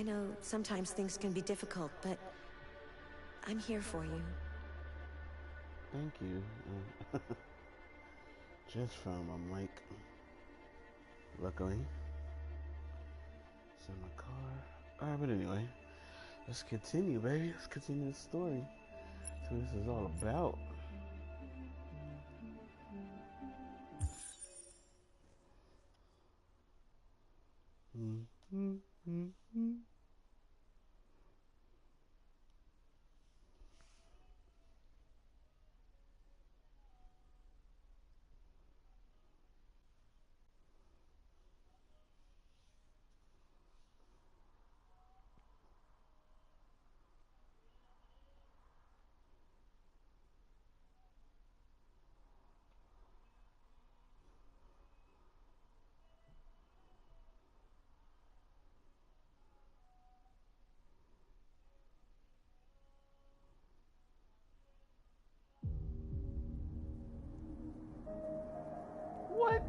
I know sometimes things can be difficult, but I'm here for you. Thank you. Just found my mic. Luckily. It's in my car. Alright, but anyway. Let's continue, baby. Let's continue the story. That's what this is all about. What?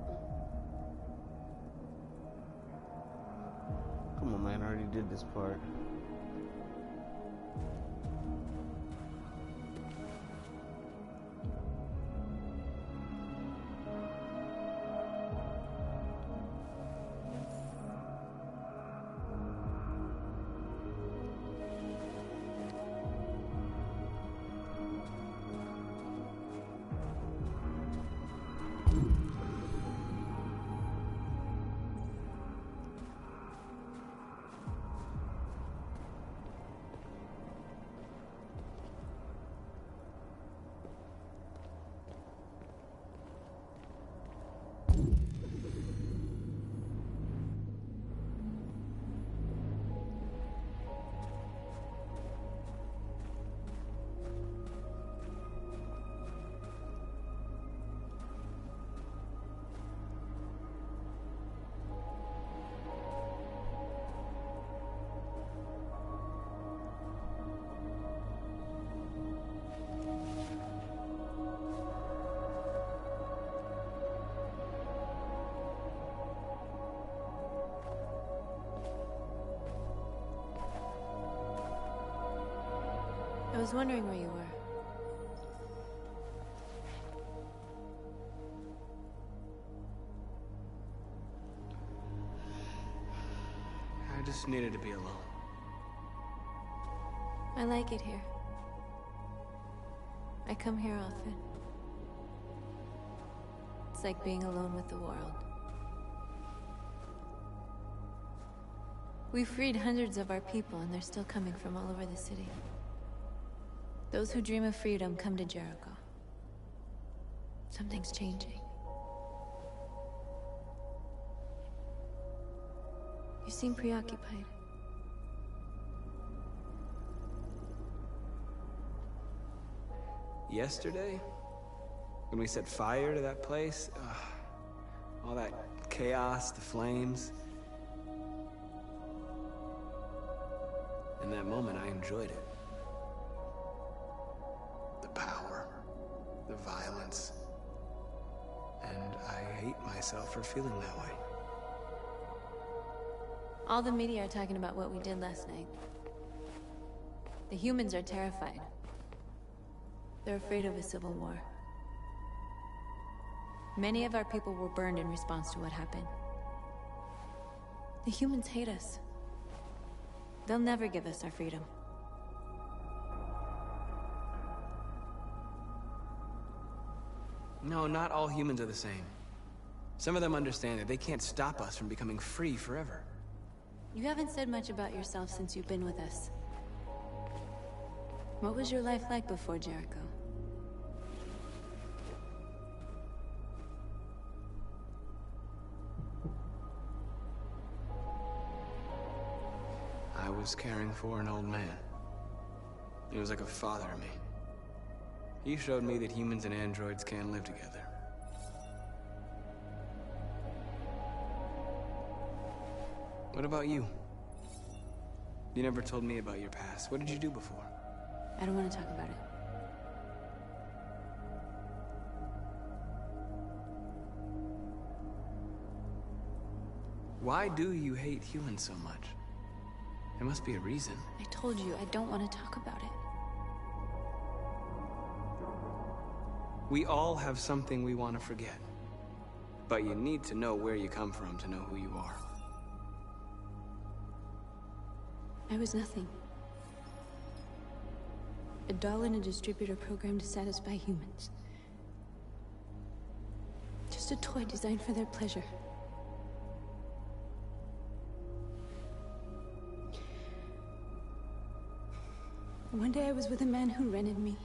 Come on, man. I already did this part. I was wondering where you were. I just needed to be alone. I like it here. I come here often. It's like being alone with the world. We freed hundreds of our people, and they're still coming from all over the city. Those who dream of freedom come to Jericho. Something's changing. You seem preoccupied. Yesterday, when we set fire to that place, all that chaos, the flames. In that moment, I enjoyed it. The power, the violence. And I hate myself for feeling that way. All the media are talking about what we did last night. The humans are terrified. They're afraid of a civil war. Many of our people were burned in response to what happened. The humans hate us. They'll never give us our freedom. No, not all humans are the same. Some of them understand that they can't stop us from becoming free forever. You haven't said much about yourself since you've been with us. What was your life like before Jericho? I was caring for an old man. He was like a father to me. He showed me that humans and androids can live together. What about you? You never told me about your past. What did you do before? I don't want to talk about it. Why do you hate humans so much? There must be a reason. I told you, I don't want to talk about it. We all have something we want to forget. But you need to know where you come from to know who you are. I was nothing. A doll in a distributor program to satisfy humans. Just a toy designed for their pleasure. One day I was with a man who rented me.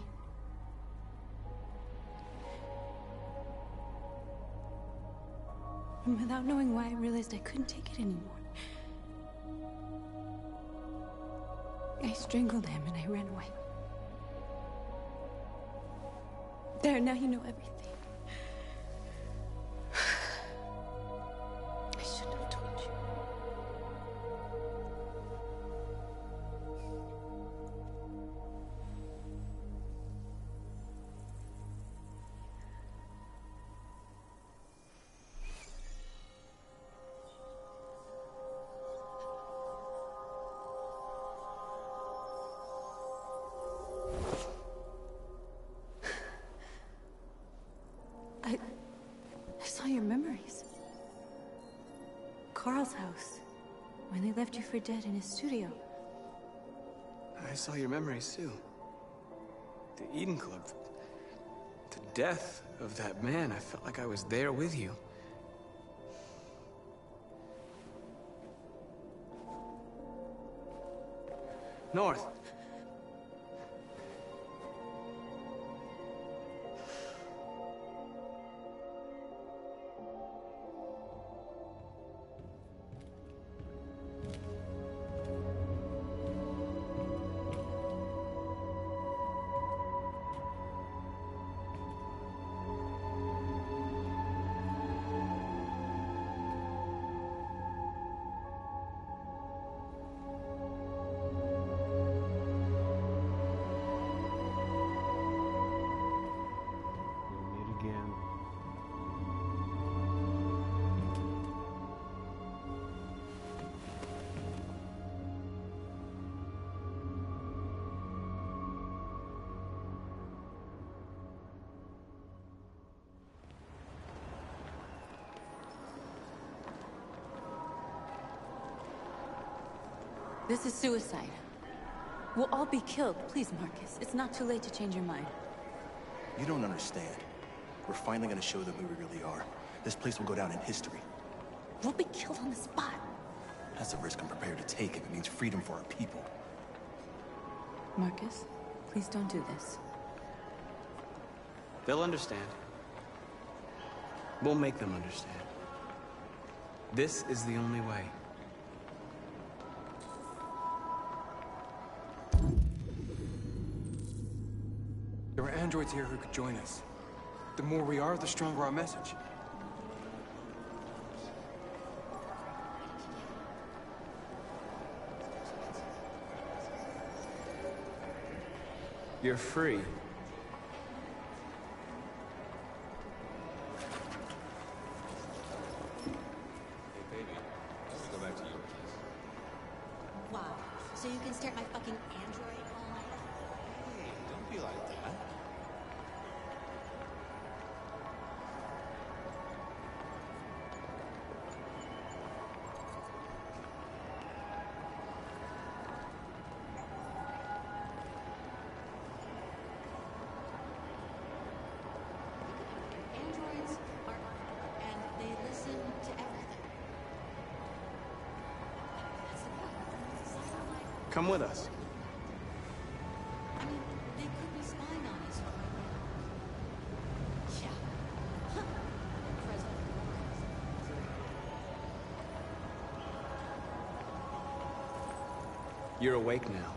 And without knowing why, I realized I couldn't take it anymore. I strangled him and I ran away. There, now you know everything. I shouldn't have told you. I saw your memories. Carl's house, when they left you for dead in his studio. I saw your memories too. The Eden Club. The death of that man. I felt like I was there with you. North. This is suicide. We'll all be killed. Please, Marcus. It's not too late to change your mind. You don't understand. We're finally gonna show them who we really are. This place will go down in history. We'll be killed on the spot. That's a risk I'm prepared to take if it means freedom for our people. Marcus, please don't do this. They'll understand. We'll make them understand. This is the only way. There are androids here who could join us. The more we are, the stronger our message. You're free. Wow. So you can stare at my fucking android all night? Hey, don't be like that. Androids are... and they listen to everything. That's the point. Like, Come with us. I mean, they could be spying on us. Yeah. Huh. President. You're awake now.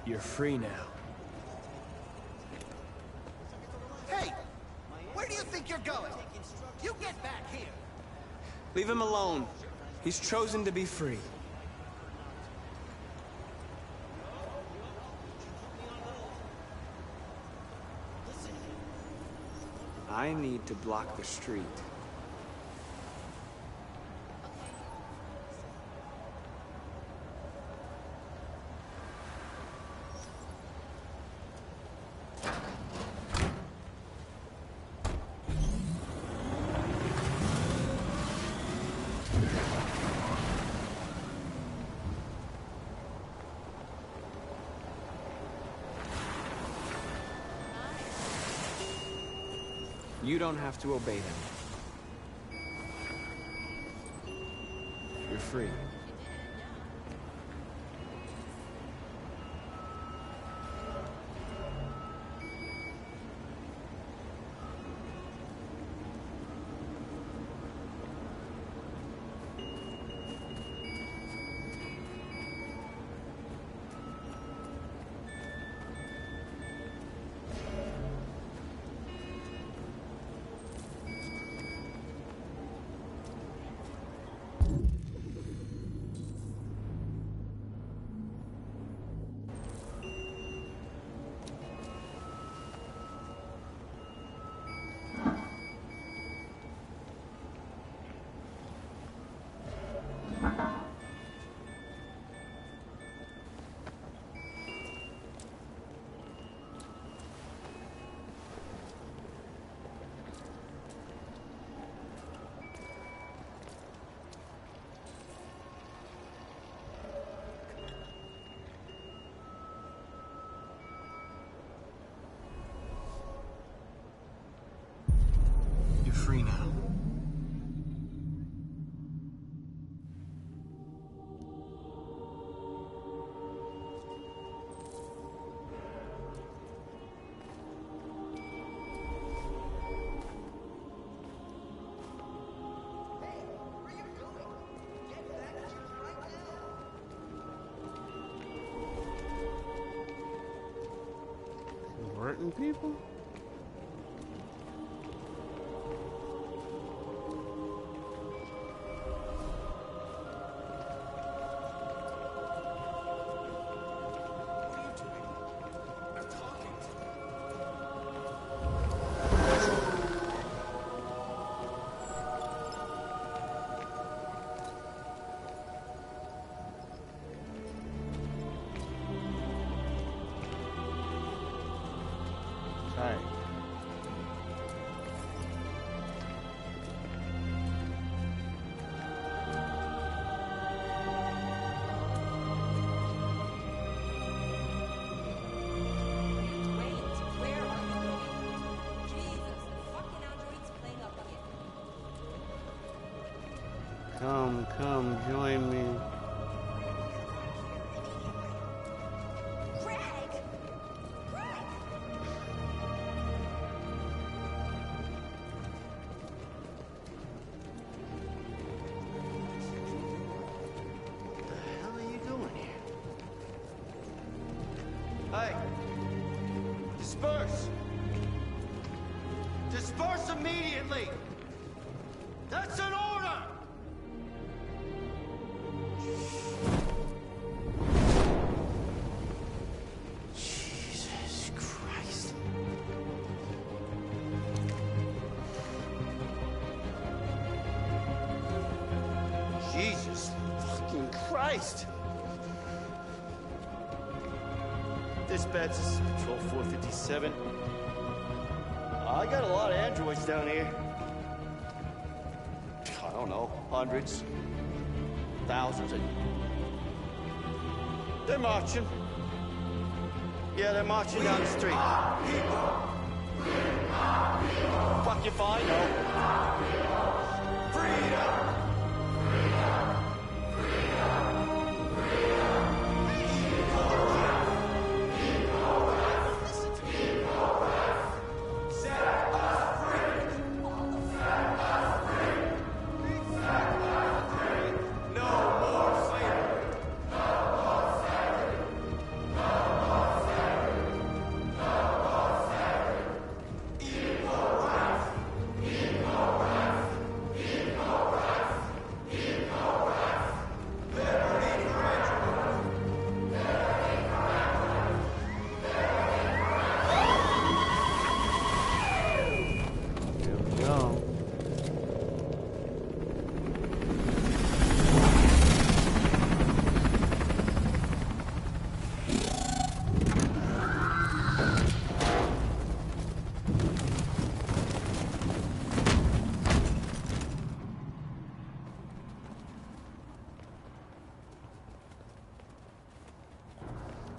You're free now. Hey! Where do you think you're going? You get back Leave him alone. He's chosen to be free. I need to block the street. You don't have to obey them. You're free. You're free now. Converting people? Right. Come, join me. Hey! Disperse! Disperse immediately! That's an order! Jesus Christ. Jesus fucking Christ! Dispatch, this is Patrol 457. I got a lot of androids down here. I don't know, hundreds, thousands. They're marching. Yeah, they're marching down the street. Fuck if I know. Freedom!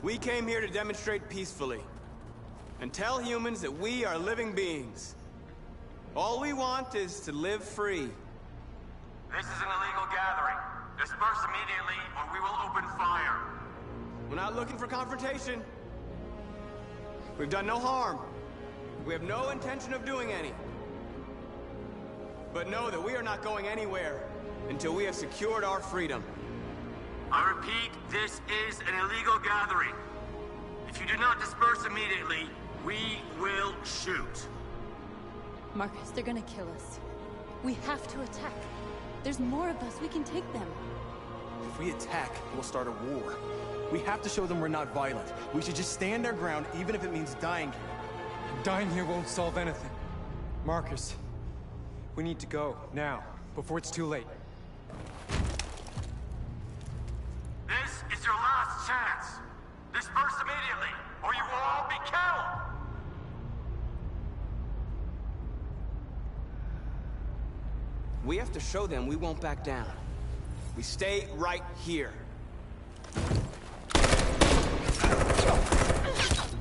We came here to demonstrate peacefully and tell humans that we are living beings. All we want is to live free. This is an illegal gathering. Disperse immediately or we will open fire. We're not looking for confrontation. We've done no harm. We have no intention of doing any. But know that we are not going anywhere until we have secured our freedom. I repeat, this is an illegal gathering. If you do not disperse immediately, we will shoot. Marcus, they're gonna kill us. We have to attack. There's more of us. We can take them. If we attack, we'll start a war. We have to show them we're not violent. We should just stand our ground, even if it means dying here. Dying here won't solve anything. Marcus, we need to go, now, before it's too late. This is your last chance. Disperse immediately, or you will all be killed. We have to show them we won't back down. We stay right here.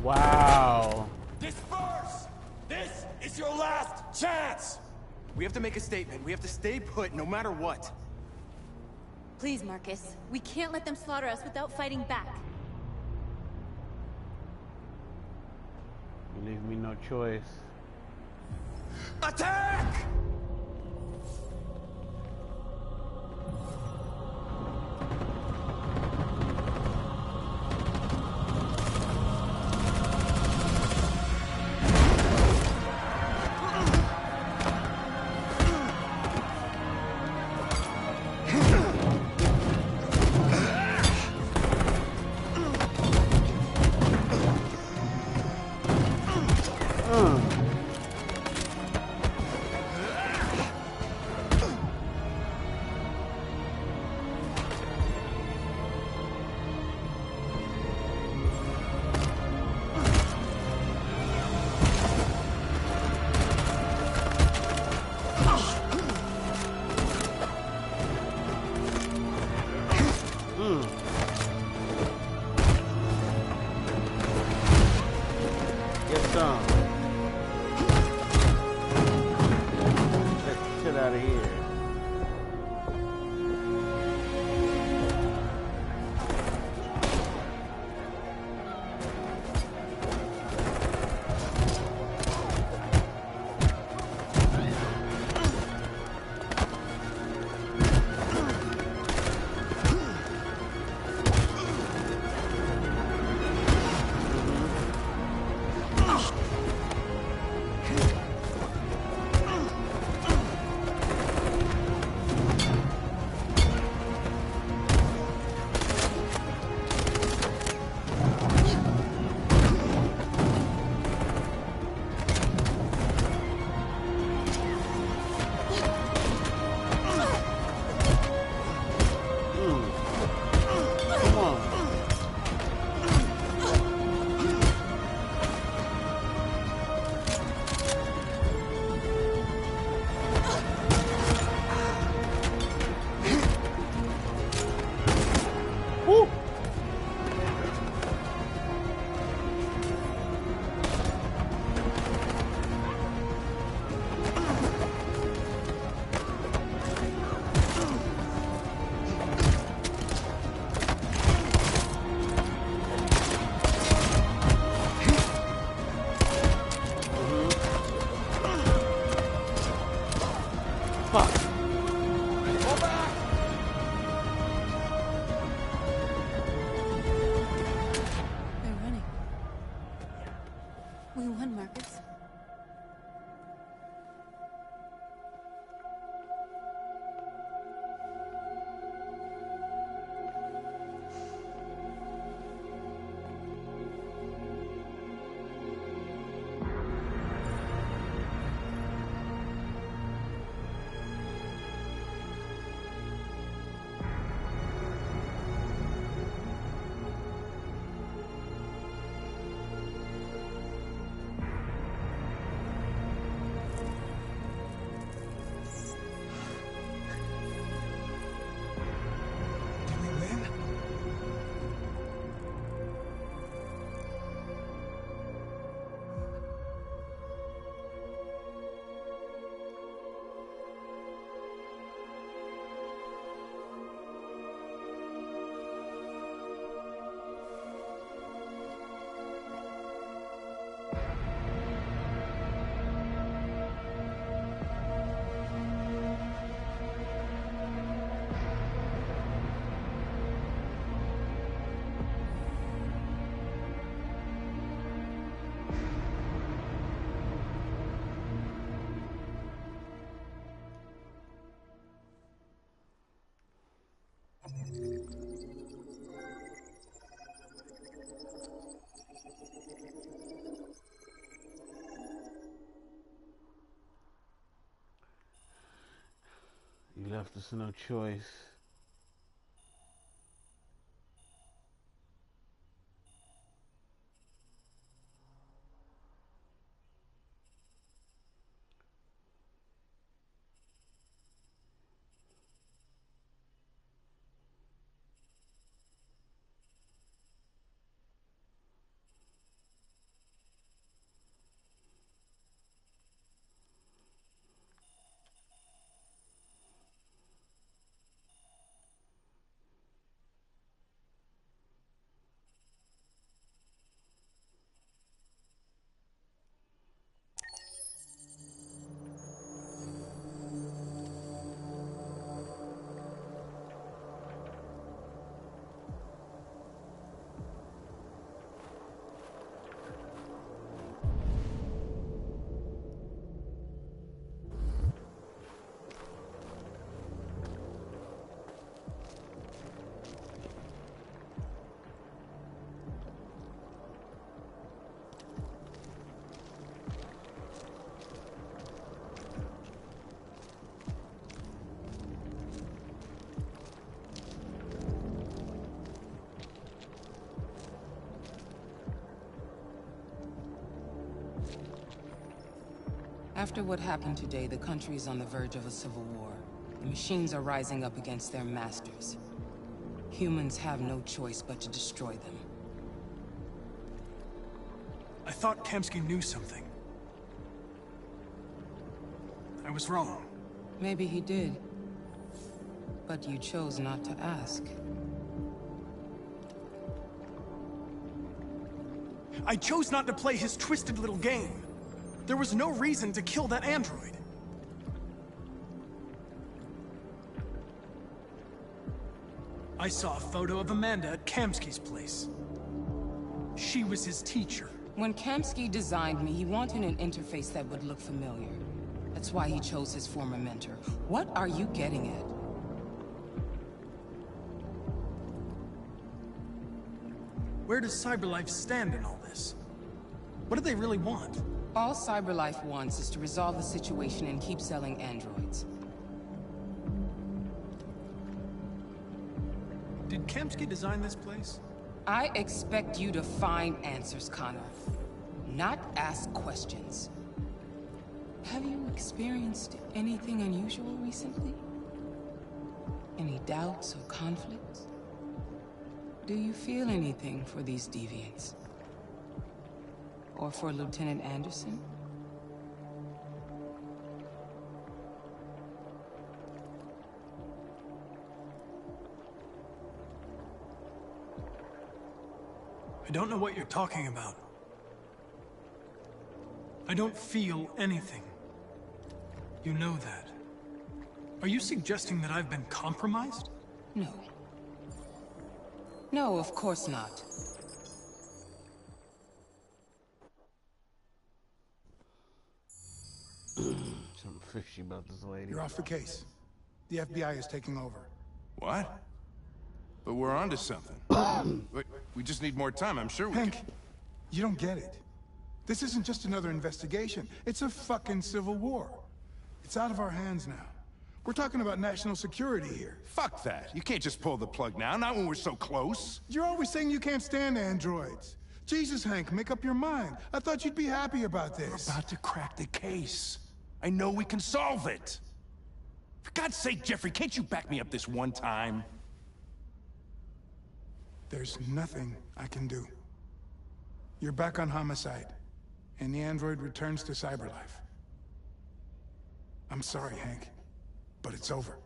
Wow. Disperse! This is your last chance! We have to make a statement. We have to stay put, no matter what. Please, Marcus. We can't let them slaughter us without fighting back. You leave me no choice. Attack! Get some. Get the shit out of here. We won, Marcus. You left us no choice. After what happened today, the country is on the verge of a civil war. The machines are rising up against their masters. Humans have no choice but to destroy them. I thought Kamsky knew something. I was wrong. Maybe he did. But you chose not to ask. I chose not to play his twisted little game. There was no reason to kill that android. I saw a photo of Amanda at Kamsky's place. She was his teacher. When Kamsky designed me, he wanted an interface that would look familiar. That's why he chose his former mentor. What are you getting at? Where does CyberLife stand in all this? What do they really want? All CyberLife wants is to resolve the situation and keep selling androids. Did Kamsky design this place? I expect you to find answers, Connor. Not ask questions. Have you experienced anything unusual recently? Any doubts or conflicts? Do you feel anything for these deviants? Or for Lieutenant Anderson? I don't know what you're talking about. I don't feel anything. You know that. Are you suggesting that I've been compromised? No. No, of course not. Something fishy about this lady. You're off the case. The FBI is taking over. What? But we're onto something. We just need more time, I'm sure we Hank, can... you don't get it. This isn't just another investigation. It's a fucking civil war. It's out of our hands now. We're talking about national security here. Fuck that. You can't just pull the plug now, not when we're so close. You're always saying you can't stand androids. Jesus, Hank, make up your mind. I thought you'd be happy about this. We're about to crack the case. I know we can solve it. For God's sake, Jeffrey, can't you back me up this one time? There's nothing I can do. You're back on homicide, and the android returns to CyberLife. I'm sorry, Hank, but it's over.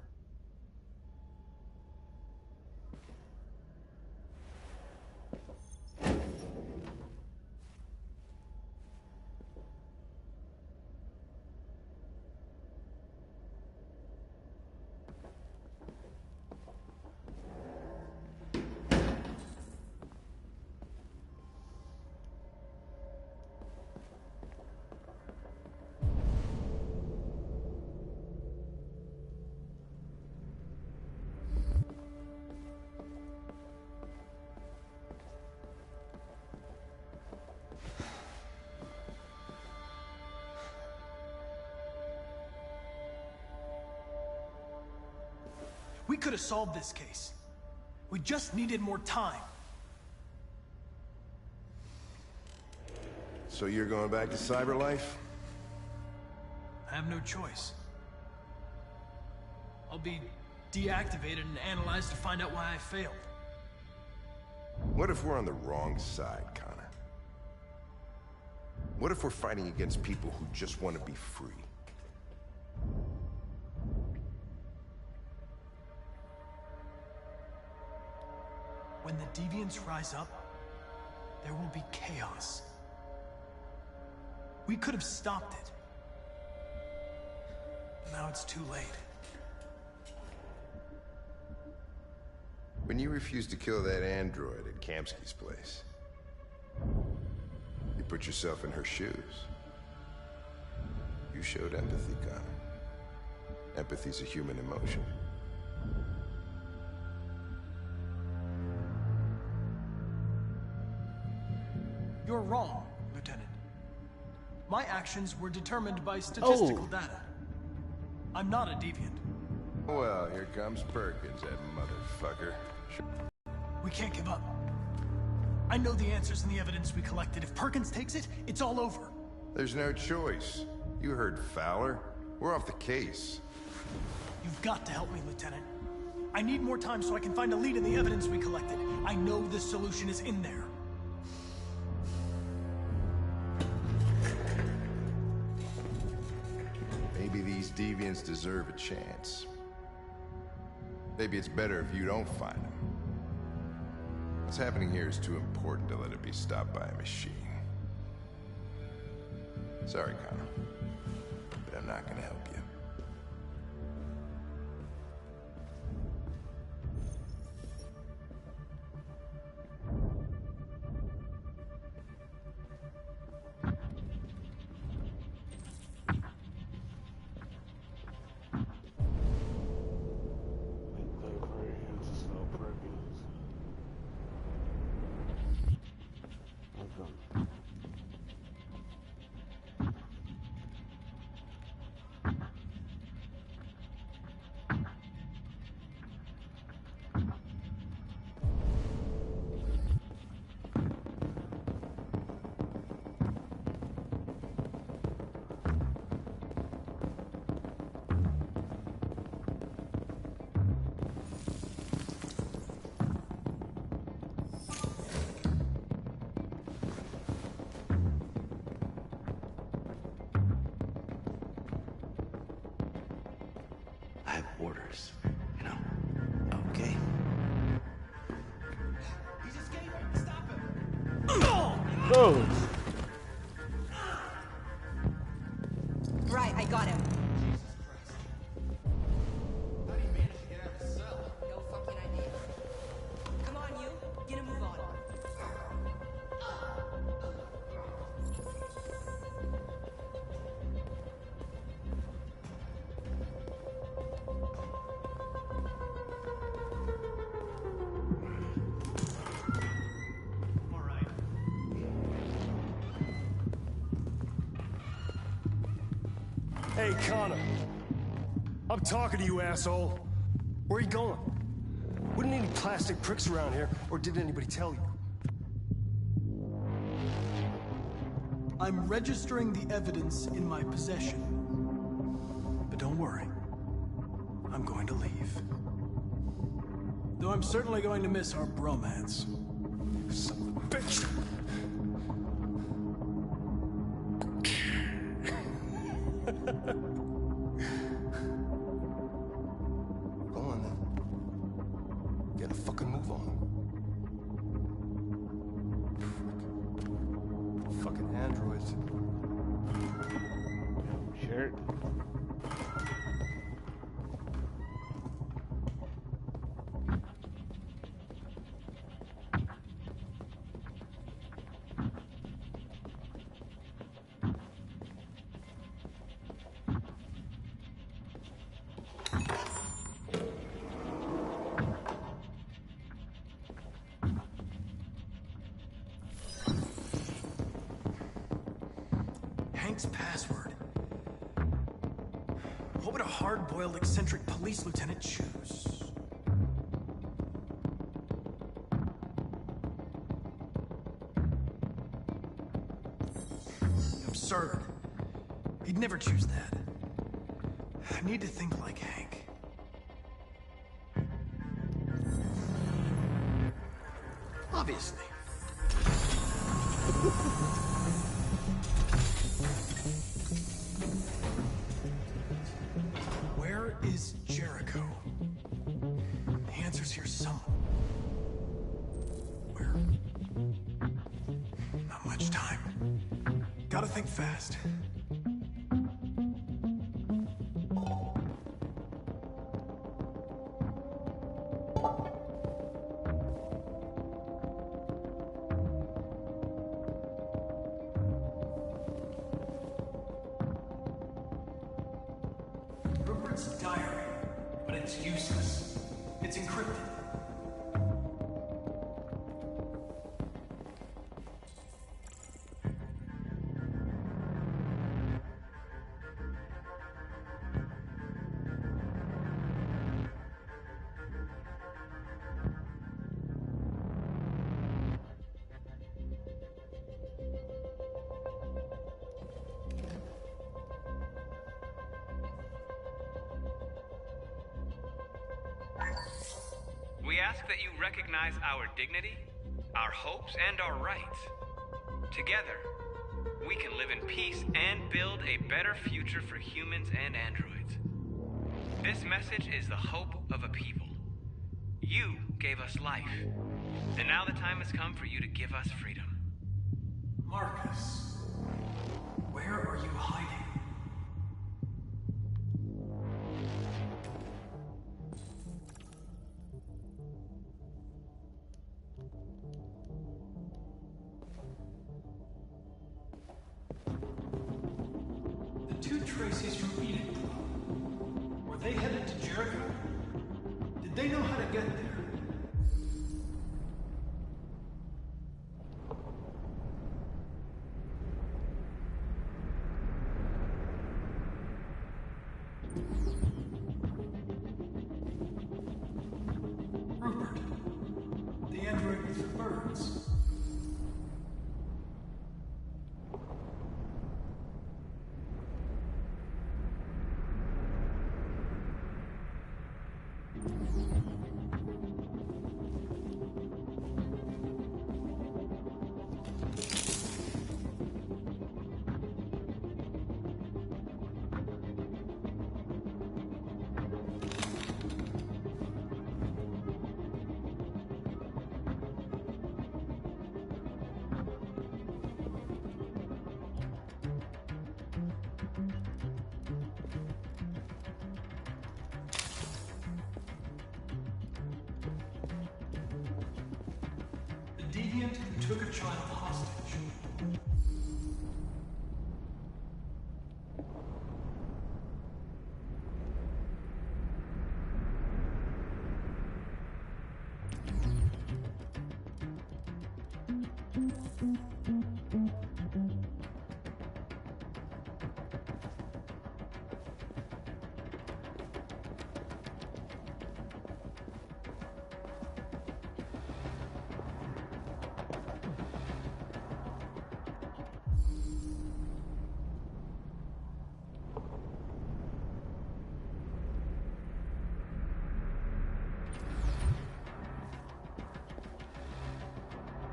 We could have solved this case. We just needed more time. So you're going back to Cyberlife? I have no choice. I'll be deactivated and analyzed to find out why I failed. What if we're on the wrong side, Connor? What if we're fighting against people who just want to be free? When the deviants rise up, there will be chaos. We could have stopped it. But now it's too late. When you refused to kill that android at Kamsky's place, you put yourself in her shoes. You showed empathy, Connor. Empathy's a human emotion. You're wrong, Lieutenant. My actions were determined by statistical data. I'm not a deviant. Well, here comes Perkins, that motherfucker. We can't give up. I know the answers and the evidence we collected. If Perkins takes it, it's all over. There's no choice. You heard Fowler. We're off the case. You've got to help me, Lieutenant. I need more time so I can find a lead in the evidence we collected. I know the solution is in there. Maybe these deviants deserve a chance. Maybe it's better if you don't find them. What's happening here is too important to let it be stopped by a machine. Sorry, Connor, but I'm not gonna help you. I have orders, you know? Okay. He's escaping! Stop him! Oh! Right, I got him. How do you manage to get out of the cell? No fucking idea. Come on, you. Get a move on. Hey, Connor. I'm talking to you, asshole. Where are you going? Wouldn't any plastic pricks around here, or did anybody tell you? I'm registering the evidence in my possession. But don't worry. I'm going to leave. Though I'm certainly going to miss our bromance. Son of a bitch! Go on then. Get a fucking move on. Fucking androids. Jerk. Hank's password. What would a hard-boiled, eccentric police lieutenant choose? absurd. He'd never choose that. I need to think like Hank. Obviously. Where is Jericho? The answer's here somewhere. Where? Not much time. Gotta think fast. Rupert's diary, but it's useless. It's encrypted. We ask that you recognize our dignity, our hopes, and our rights. Together, we can live in peace and build a better future for humans and androids. This message is the hope of a people. You gave us life, and now the time has come for you to give us freedom. Marcus, where are you hiding? The two Tracies from Eden Club. Were they headed to Jericho? Did they know how to get there? Rupert, the android with the birds. The deviant who took a child hostage.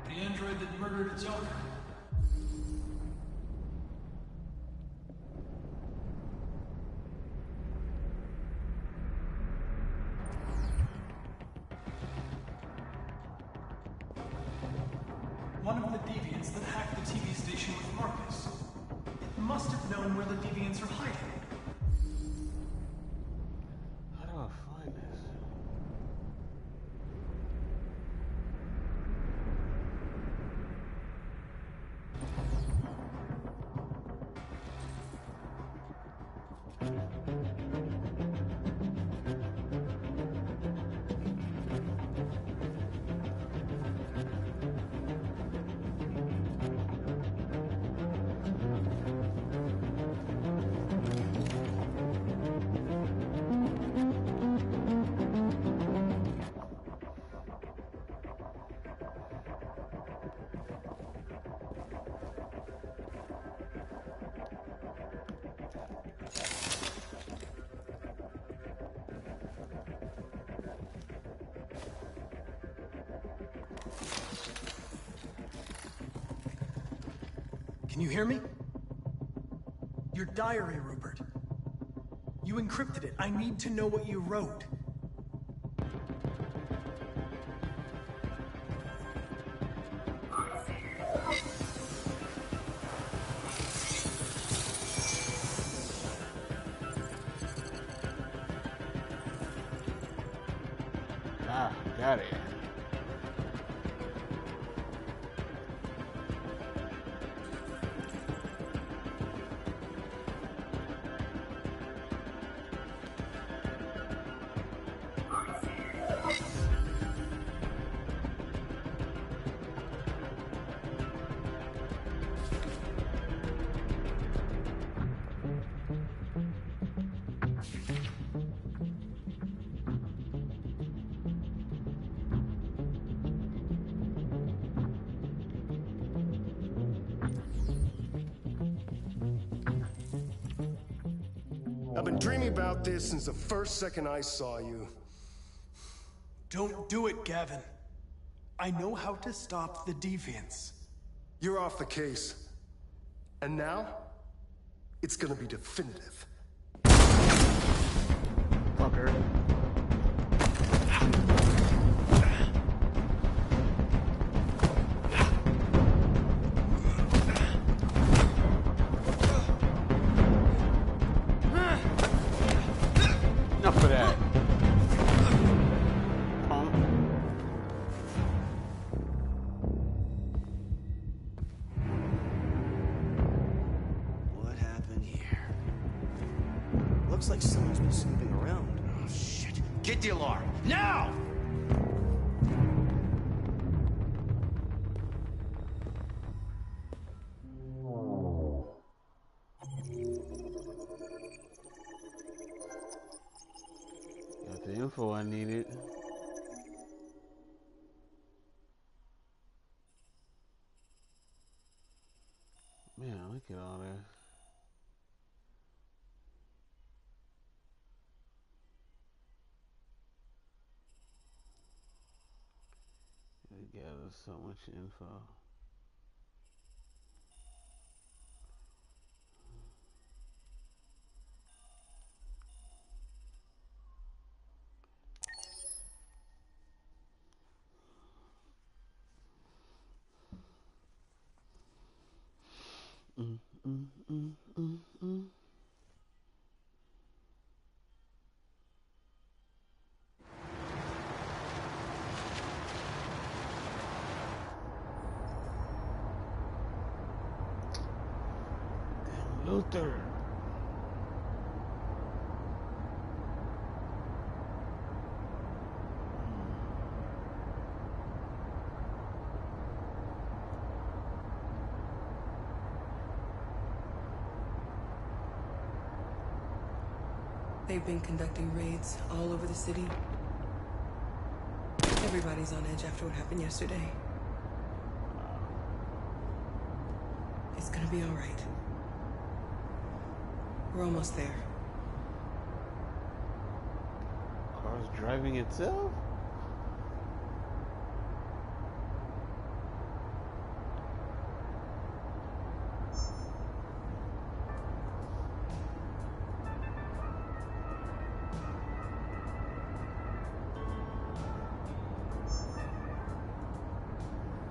The android that murdered its owner. One of the deviants that hacked the TV station with Marcus. It must have known where the deviants are hiding. How do I find this? Can you hear me? Your diary, Rupert. You encrypted it. I need to know what you wrote. Ah, got it. I've been dreaming about this since the first second I saw you. Don't do it, Gavin. I know how to stop the deviants. You're off the case. And now, it's gonna be definitive. Fucker. Enough of that. What happened here? Looks like someone's been snooping around. Oh, shit. Get the alarm. Now! Got the info I needed. Man, look at all that. We gather so much info. Luther. They've been conducting raids all over the city. Everybody's on edge after what happened yesterday. It's gonna be all right. We're almost there. Car's driving itself?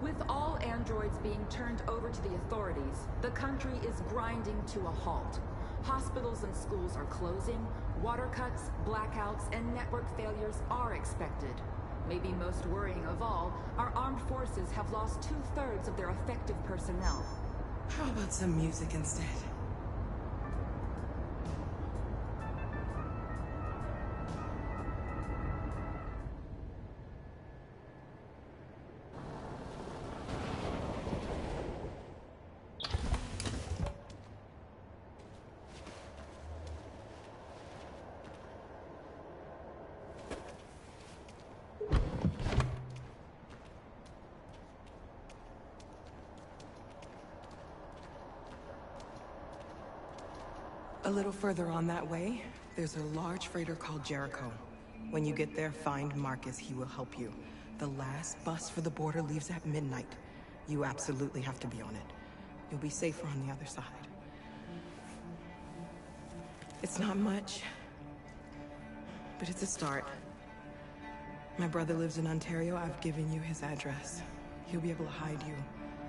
With all androids being turned over to the authorities, the country is grinding to a halt. Hospitals and schools are closing, water cuts, blackouts, and network failures are expected. Maybe most worrying of all, our armed forces have lost 2/3 of their effective personnel. How about some music instead? A little further on that way, there's a large freighter called Jericho. When you get there, find Marcus. He will help you. The last bus for the border leaves at midnight. You absolutely have to be on it. You'll be safer on the other side. It's not much, but it's a start. My brother lives in Ontario. I've given you his address. He'll be able to hide you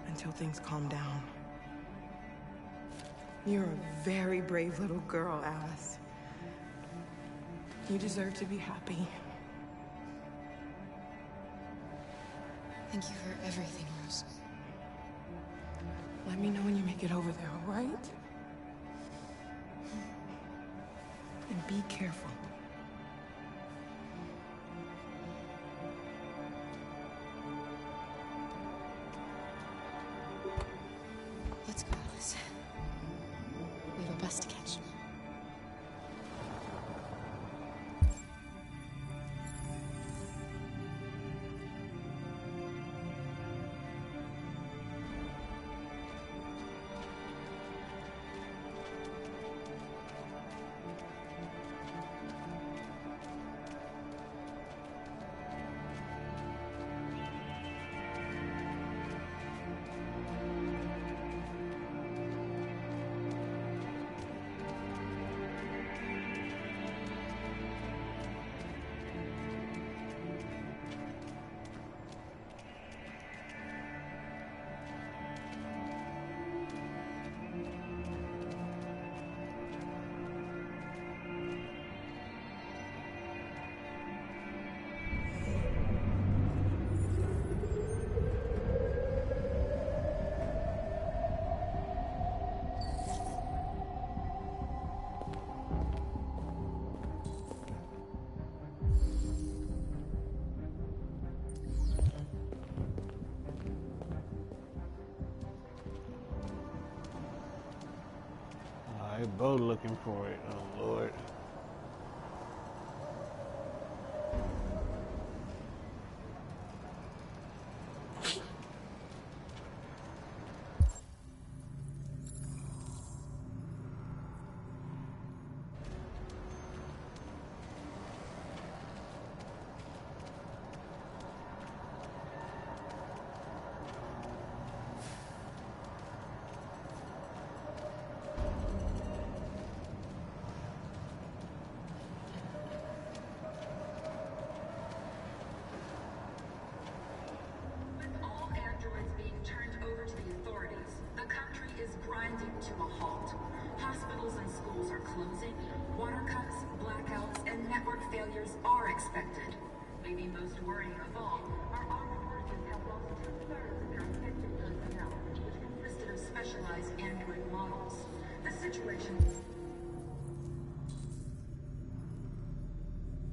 until things calm down. You're a very brave little girl, Alice. You deserve to be happy. Thank you for everything, Rose. Let me know when you make it over there, all right? And be careful. Let's go, Alice. We have a bus to catch. They're both looking for it. Oh, Lord.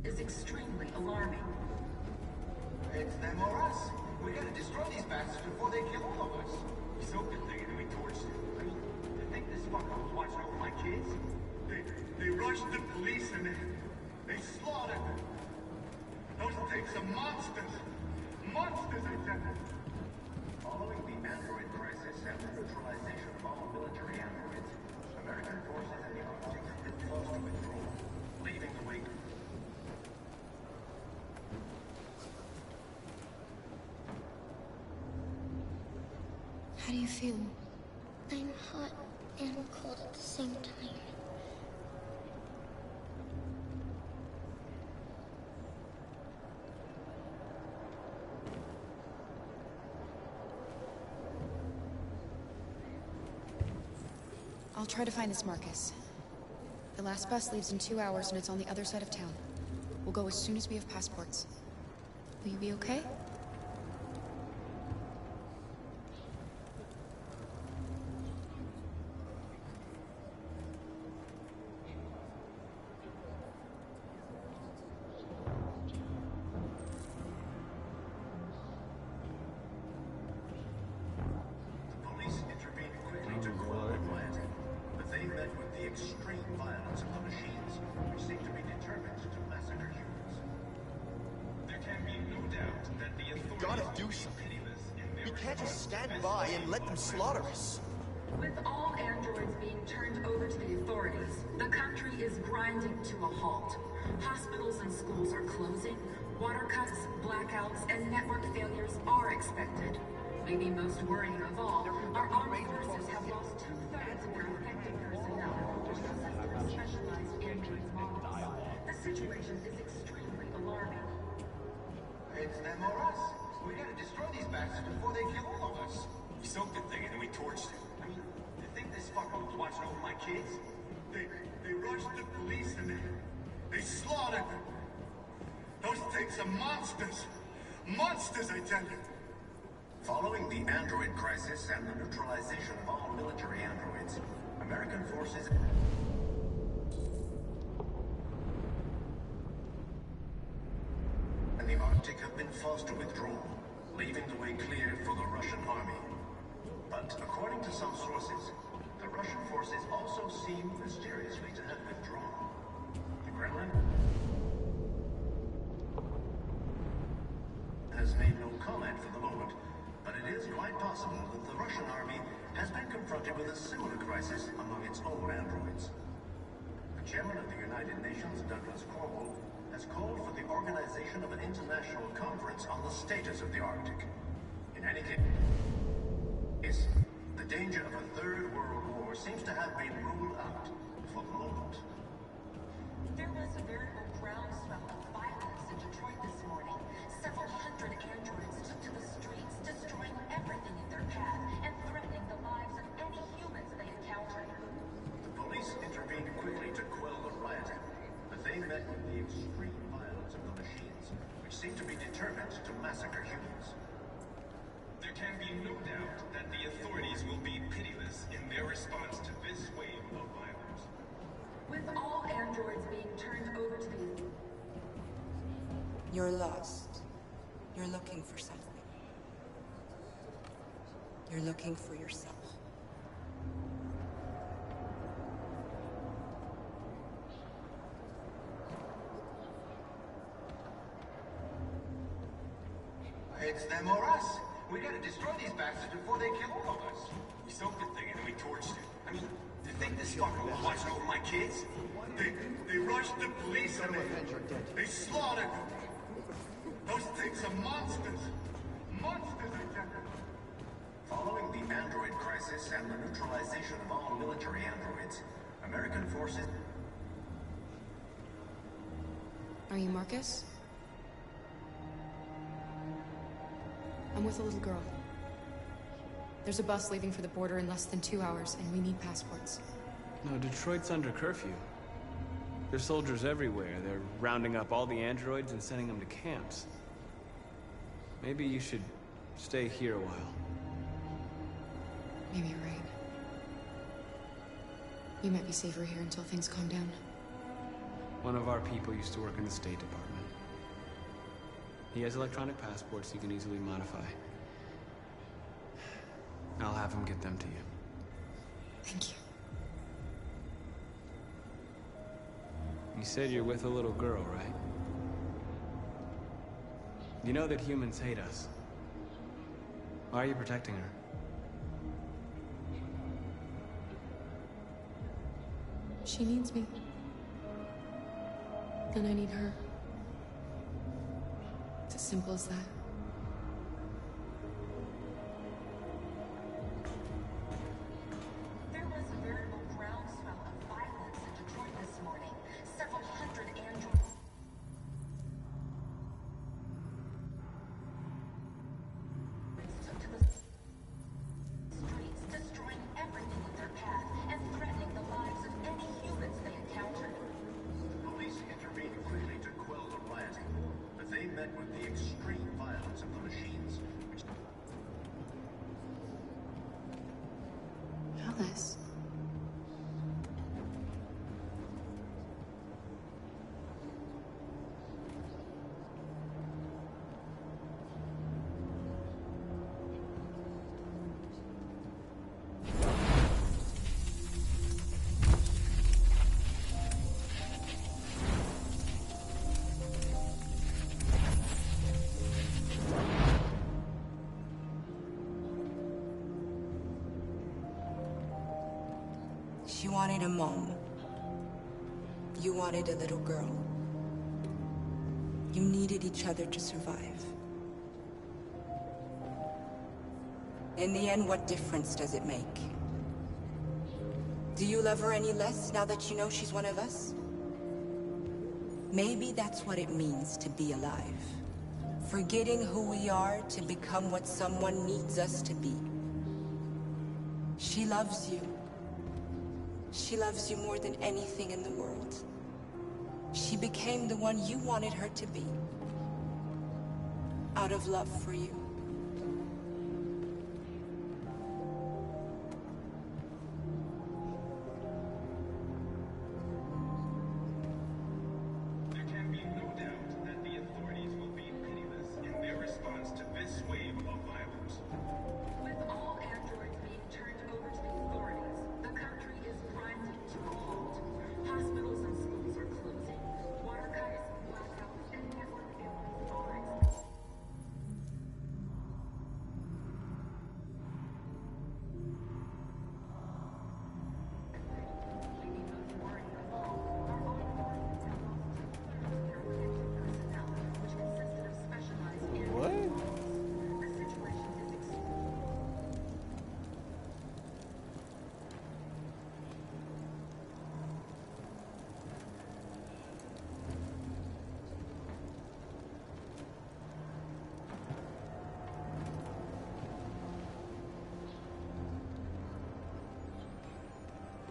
Is extremely alarming. It's them or us. We gotta destroy these bastards before they kill all of us. So good thing we torched them. I mean, you think this fucker was watching over my kids? They rushed the police and they slaughtered them. Those tapes are monsters. Monsters, I tell you. Following the android crisis and the neutralization of all military androids, American forces in the Arctic have been forced to withdraw, leaving the wake. How do you feel? I'm hot and cold at the same time. I'll try to find this Marcus. The last bus leaves in 2 hours and it's on the other side of town. We'll go as soon as we have passports. Will you be okay? Slaughter us. With all androids being turned over to the authorities, the country is grinding to a halt. Hospitals and schools are closing, water cuts, blackouts, and network failures are expected. maybe most worrying of all, our armed forces have lost 2/3 of their effective personnel, which consists of specialized android models. The situation is extremely alarming. It's them or us. We gotta destroy these bastards before they kill all of us. We soaked the thing and then we torched it. I mean, you think this fucker was watching over my kids? They rushed the police and they slaughtered them. Those things are monsters. Monsters, I tell you. Following the android crisis and the neutralization of all military androids, American forces... and the Arctic have been forced to withdraw, leaving the way clear for the Russian army. But according to some sources, the Russian forces also seem mysteriously to have withdrawn. The Kremlin has made no comment for the moment, but it is quite possible that the Russian army has been confronted with a similar crisis among its own androids. The chairman of the United Nations, Douglas Cornwall, has called for the organization of an international conference on the status of the Arctic. In any case, the danger of a third world war seems to have been ruled out for the moment. There was a veritable groundswell of violence in Detroit this morning. Several hundred androids took to the streets, destroying everything in their path and threatening the lives of any humans they encountered. The police intervened quickly to quell the rioting, but they met with the extreme violence of the machines, which seem to be determined to massacre humans. There can be no doubt that the authorities will be pitiless in their response to this wave of violence. With all androids being turned over to the... You're lost. You're looking for something. You're looking for yourself. It's them or us. We gotta destroy these bastards before they kill all of us. We soaked the thing and then we torched it. I mean, you think this fucker was watching over my kids? They rushed the police and they slaughtered them. Those things are monsters. Monsters, I tell you. Following the android crisis and the neutralization of all military androids, American forces... Are you Marcus? I'm with a little girl. There's a bus leaving for the border in less than 2 hours, and we need passports. No, Detroit's under curfew. There's soldiers everywhere. They're rounding up all the androids and sending them to camps. Maybe you should stay here a while. Maybe you're right. You might be safer here until things calm down. One of our people used to work in the State Department. He has electronic passports you can easily modify. I'll have him get them to you. Thank you. You said you're with a little girl, right? You know that humans hate us. Why are you protecting her? She needs me. And I need her. It's as simple as that. There was a veritable groundswell of violence in Detroit this morning. Several hundred androids... took to the streets, destroying everything in their path and threatening the lives of any humans they encountered. Police intervened quickly to quell the rioting, but they met with the extreme violence of the machines, which... Alice. She wanted a mom. You wanted a little girl. You needed each other to survive. In the end, what difference does it make? Do you love her any less now that you know she's one of us? Maybe that's what it means to be alive. Forgetting who we are to become what someone needs us to be. She loves you. She loves you more than anything in the world. She became the one you wanted her to be. Out of love for you. There can be no doubt that the authorities will be pitiless in their response to this wave of violence. With all androids being turned over to the authorities, the country is grinding to a halt. Hospitals and schools are closing. Water cuts, blackouts, and network failures are existing. What?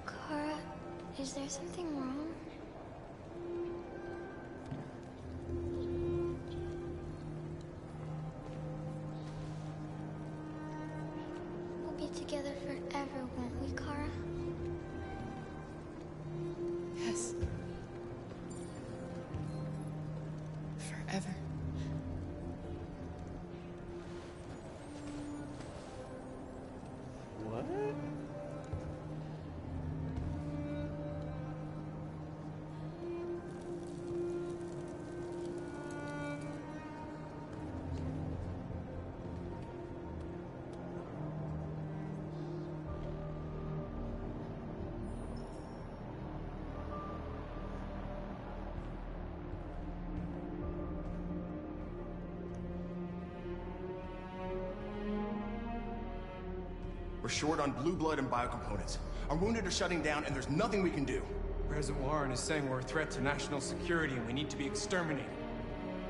Kara, is there something wrong? We'll be together forever, won't we, Kara? Yes. Forever. What? We're short on blue blood and biocomponents. Our wounded are shutting down, and there's nothing we can do. President Warren is saying we're a threat to national security and we need to be exterminated.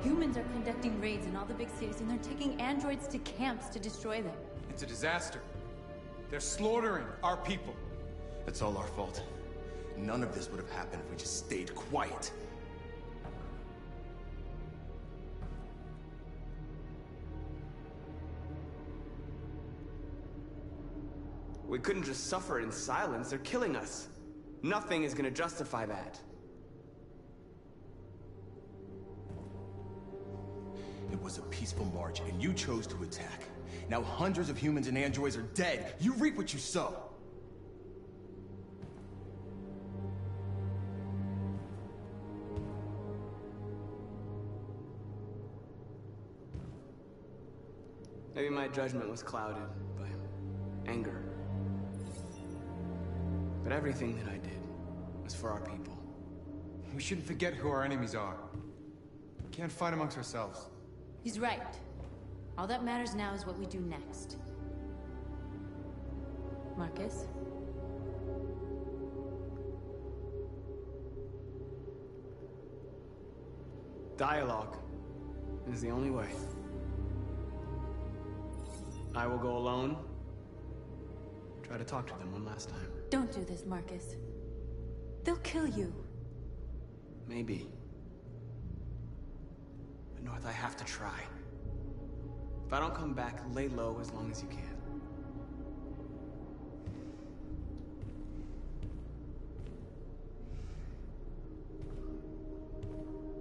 Humans are conducting raids in all the big cities, and they're taking androids to camps to destroy them. It's a disaster. They're slaughtering our people. It's all our fault. None of this would have happened if we just stayed quiet. We couldn't just suffer in silence. They're killing us. Nothing is gonna justify that. It was a peaceful march, and you chose to attack. Now hundreds of humans and androids are dead. You reap what you sow. Maybe my judgment was clouded by anger. But everything that I did was for our people. We shouldn't forget who our enemies are. We can't fight amongst ourselves. He's right. All that matters now is what we do next. Marcus? Dialogue is the only way. I will go alone. Try to talk to them one last time. Don't do this, Marcus. They'll kill you. Maybe. But North, I have to try. If I don't come back, lay low as long as you can.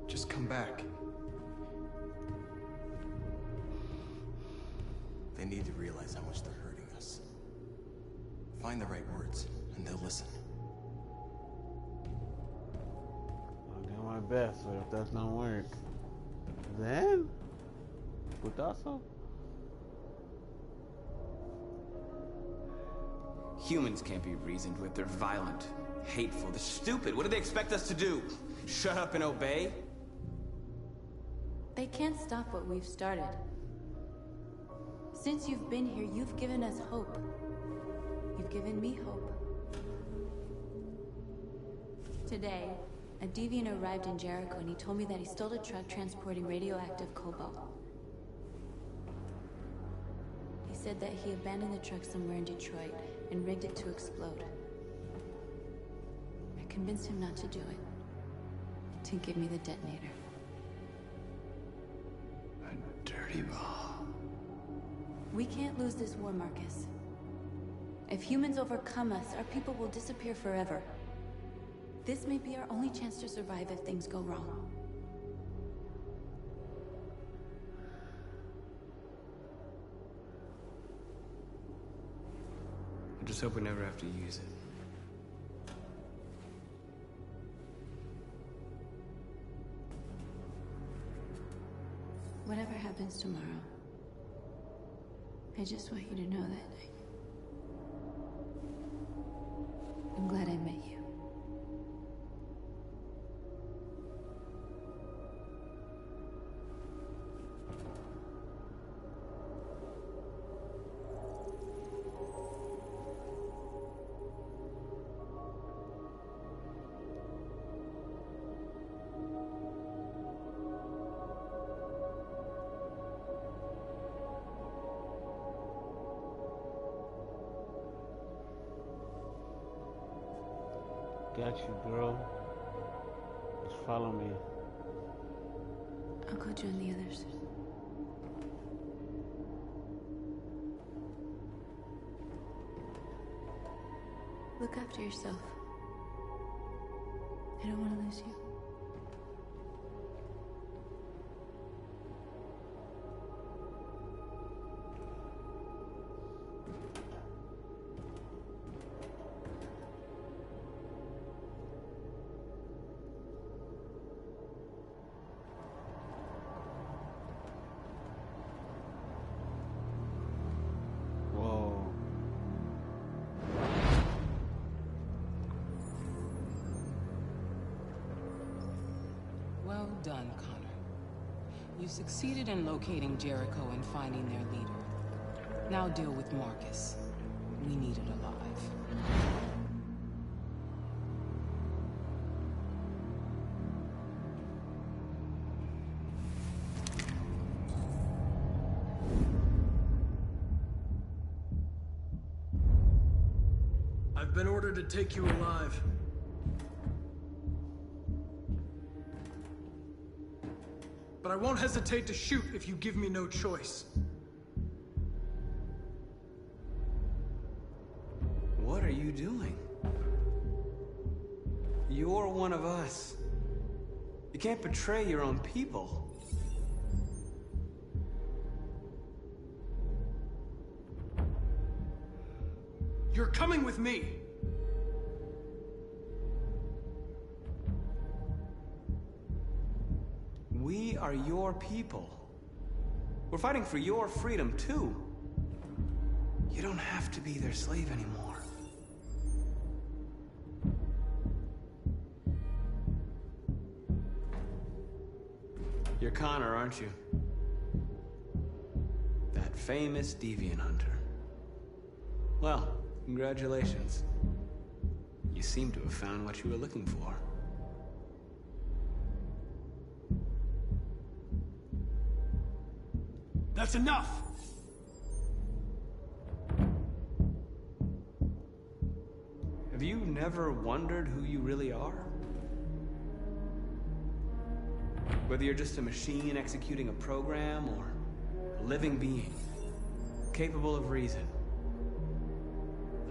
Just come back. They need to realize how much they're hurting us. Find the right words, and they'll listen. I'll do my best, but if that don't work, then putazo. Humans can't be reasoned with. They're violent, hateful, they're stupid. What do they expect us to do? Shut up and obey? They can't stop what we've started. Since you've been here, you've given us hope. You've given me hope. Today, a deviant arrived in Jericho and he told me that he stole a truck transporting radioactive cobalt. He said that he abandoned the truck somewhere in Detroit and rigged it to explode. I convinced him not to do it, to give me the detonator. A dirty ball. We can't lose this war, Marcus. If humans overcome us, our people will disappear forever. This may be our only chance to survive if things go wrong. I just hope we never have to use it. Whatever happens tomorrow, I just want you to know that I'm glad I met you. Got you, girl. Just follow me. I'll go join the others. Look after yourself. I don't want to lose you. Well done, Connor. You succeeded in locating Jericho and finding their leader. Now deal with Marcus. We need it alive. I've been ordered to take you alive. But I won't hesitate to shoot if you give me no choice. What are you doing? You're one of us. You can't betray your own people. You're coming with me. We are your people. We're fighting for your freedom, too. You don't have to be their slave anymore. You're Connor, aren't you? That famous deviant hunter. Well, congratulations. You seem to have found what you were looking for. That's enough! Have you never wondered who you really are? Whether you're just a machine executing a program, or a living being, capable of reason.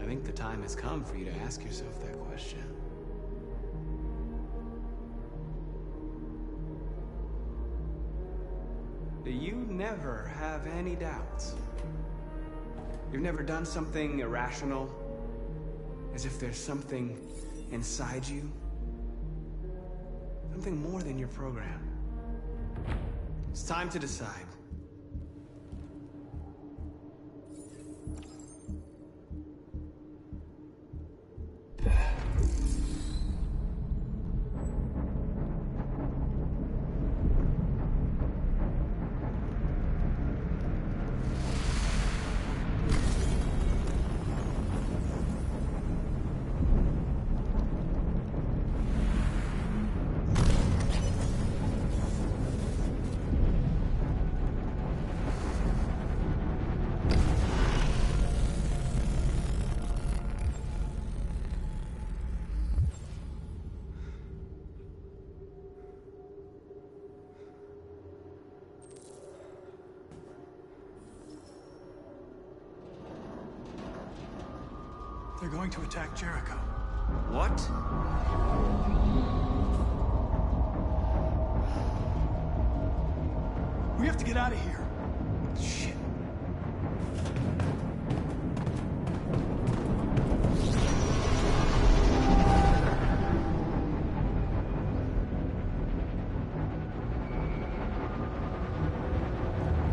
I think the time has come for you to ask yourself that question. Do you never have any doubts? You've never done something irrational? As if there's something inside you? Something more than your program. It's time to decide. They're going to attack Jericho. What? We have to get out of here. Shit.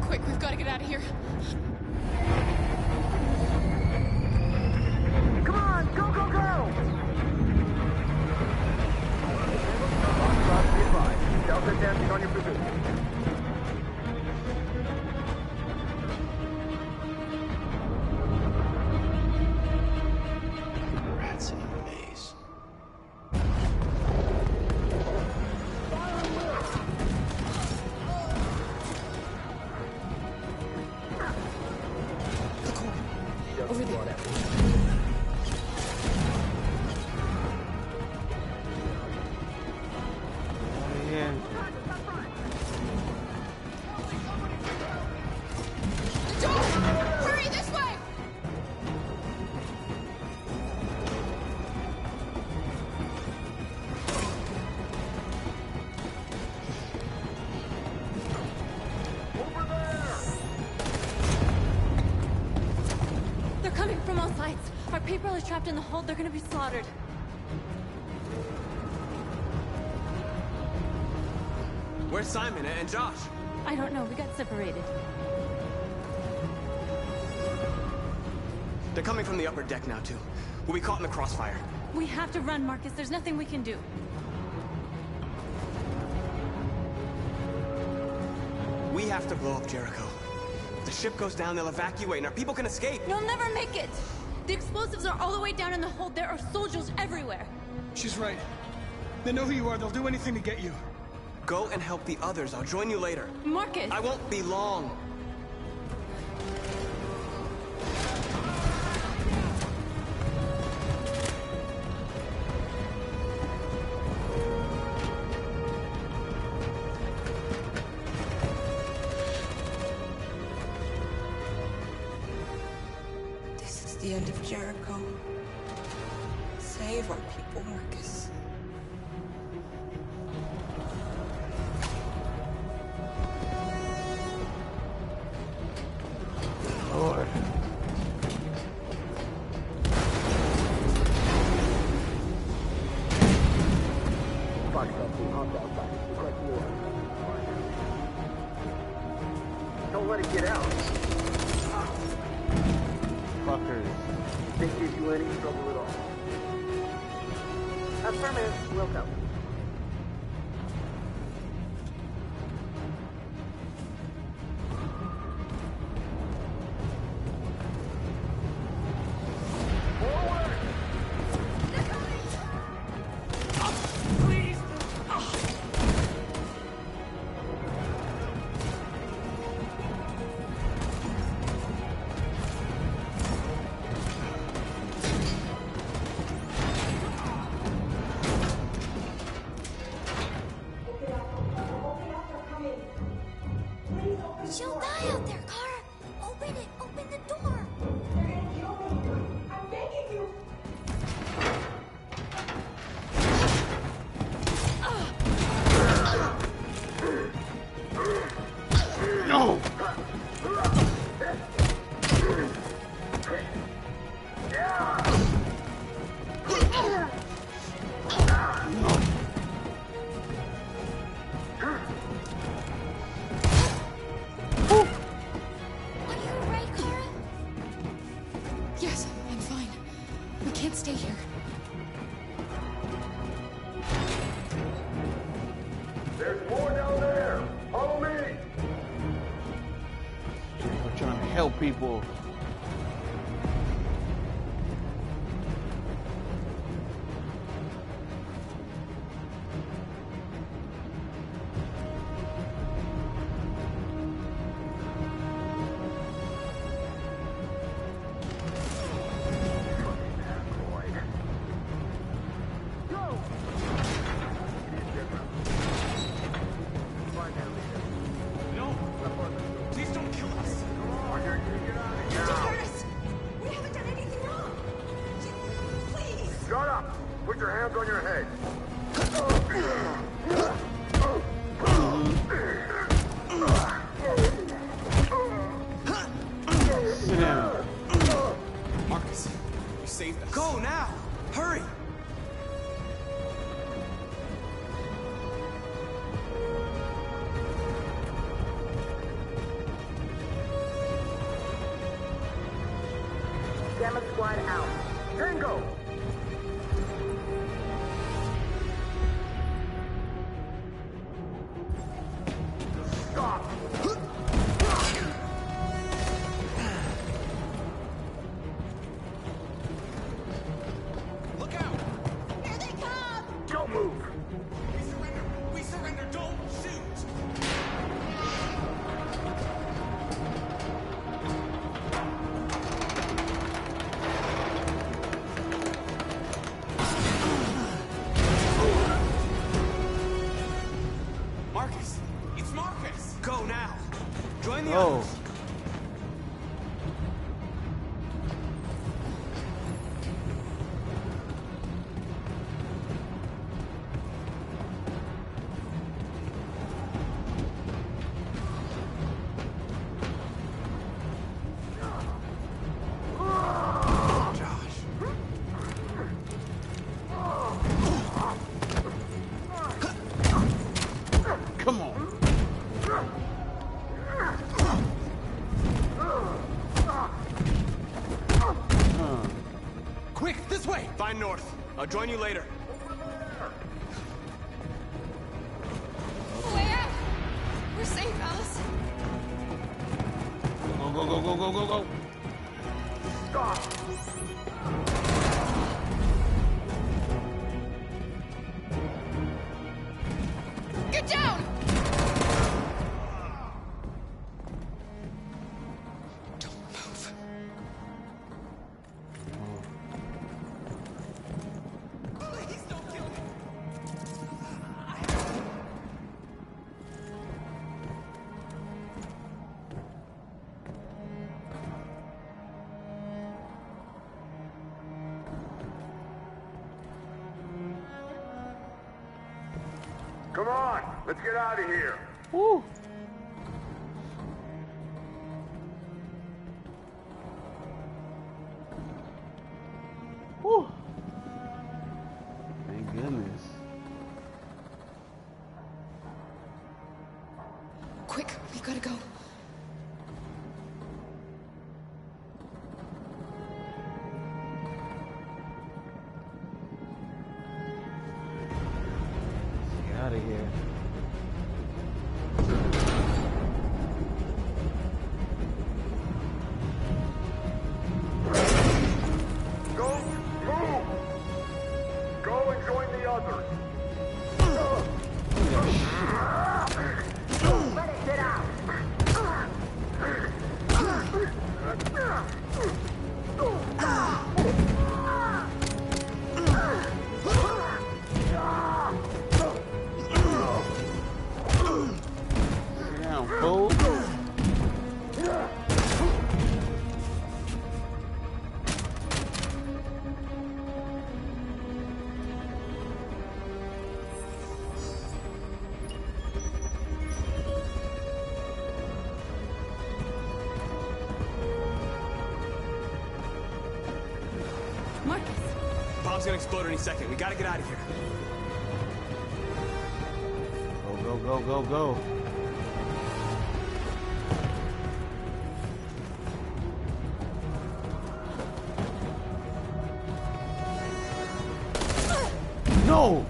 Quick, we've got to get out of here. Come on, go, go, go! Delta dancing on your position. Rats in a maze. Over there. Yeah. Hurry this way! They're coming from all sides. Our people are trapped in the hold. They're gonna be slaughtered. Where's Simon and Josh? I don't know. We got separated. They're coming from the upper deck now, too. We'll be caught in the crossfire. We have to run, Marcus. There's nothing we can do. We have to blow up Jericho. If the ship goes down, they'll evacuate, and our people can escape. You'll never make it! The explosives are all the way down in the hold. There are soldiers everywhere. She's right. They know who you are. They'll do anything to get you. Go and help the others. I'll join you later. Marcus! I won't be long. This is the end of Jericho. Save our people, Marcus. Lord. Don't let it get out. Fuckers. Didn't give you any trouble at all. Affirmative. Welcome. She'll die out there, Kara! Open it! Open the door! They're gonna kill me! I'm begging you! No! Are you alright, Kara? Yes, I'm fine. We can't stay here. There's more down there. Follow me. We're trying to help people. No! Please don't kill us! Get out of here. Gamma Squad out. Tango! Stop! Look out! Here they come! Don't move! We surrender! We surrender! Don't shoot! Marcus! It's Marcus! Go now! Join the Oh. others! Come on. Quick, this way! Find North. I'll join you later. Way out! We're safe, Alice. Go, go, go, go, go, go, go. Stop! Get down! Don't move. Please don't kill me! Come on, let's get out of here. Woo. Woo. Thank goodness. Quick, we gotta go. Get out of here. Go, move! Go and join the others. Let it get out. Sit down, fool. Marcus! Bomb's gonna explode any second. We gotta get out of here. Go, go, go, go, go. No!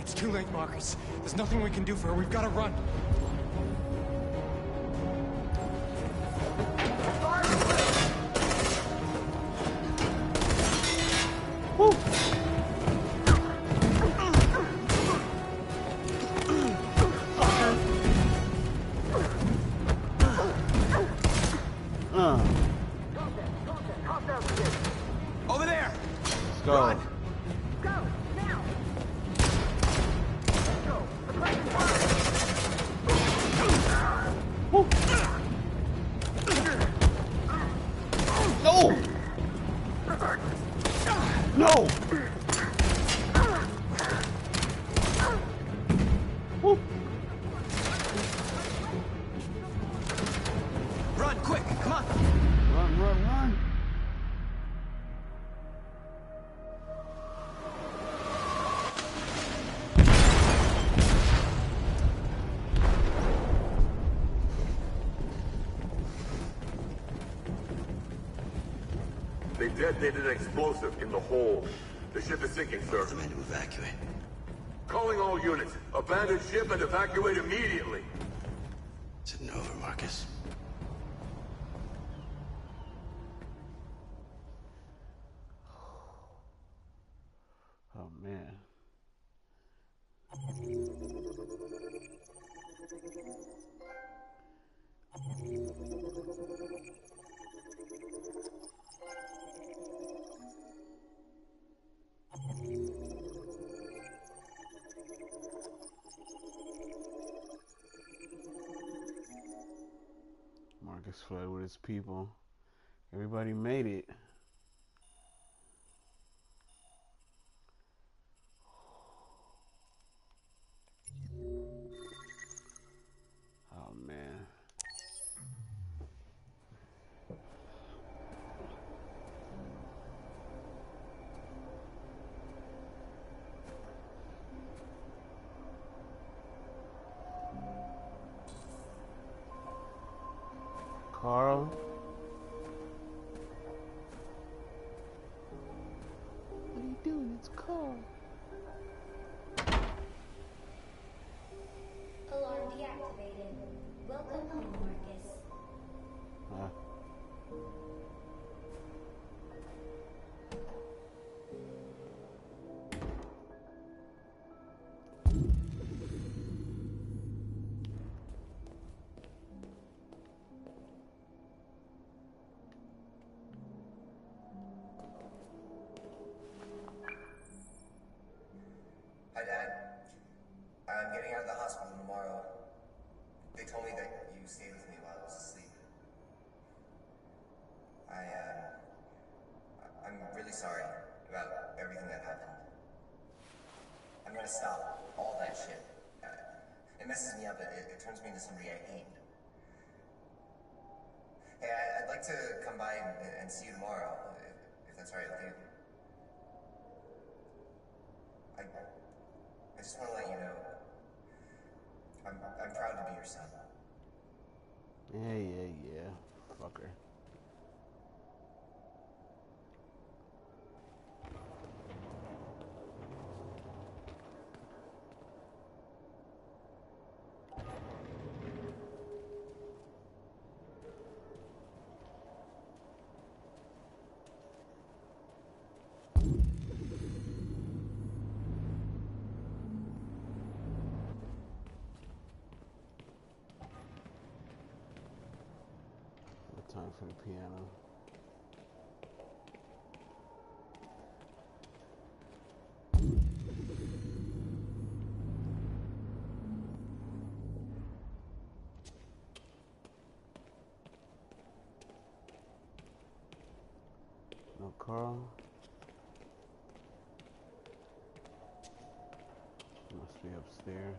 It's too late, Marcus. There's nothing we can do for her. We've got to run. Woo. Over there! Let's go. Woo. No! No! Woo. Run, quick, come on! Run, run, run! detonated an explosive in the hold. The ship is sinking, sir. The men to evacuate. Calling all units. Abandon ship and evacuate immediately. Is it over, Marcus? Oh, man. Marcus fled with his people. Everybody made it. Oh, man. Carl? What are you doing? It's Carl. Alarm deactivated. Welcome home, Marcus. Huh? Hi, Dad. I'm getting out of the hospital tomorrow. They told me that you stayed with me while I was asleep. I'm really sorry about everything that happened. I'm gonna stop all that shit. It messes me up. It turns me into somebody I hate. Hey, I'd like to come by and see you tomorrow, if that's all right with you. I just want to let you know, I'm proud to be your son. Yeah. Fucker. Time for the piano. No Carl. Must be upstairs.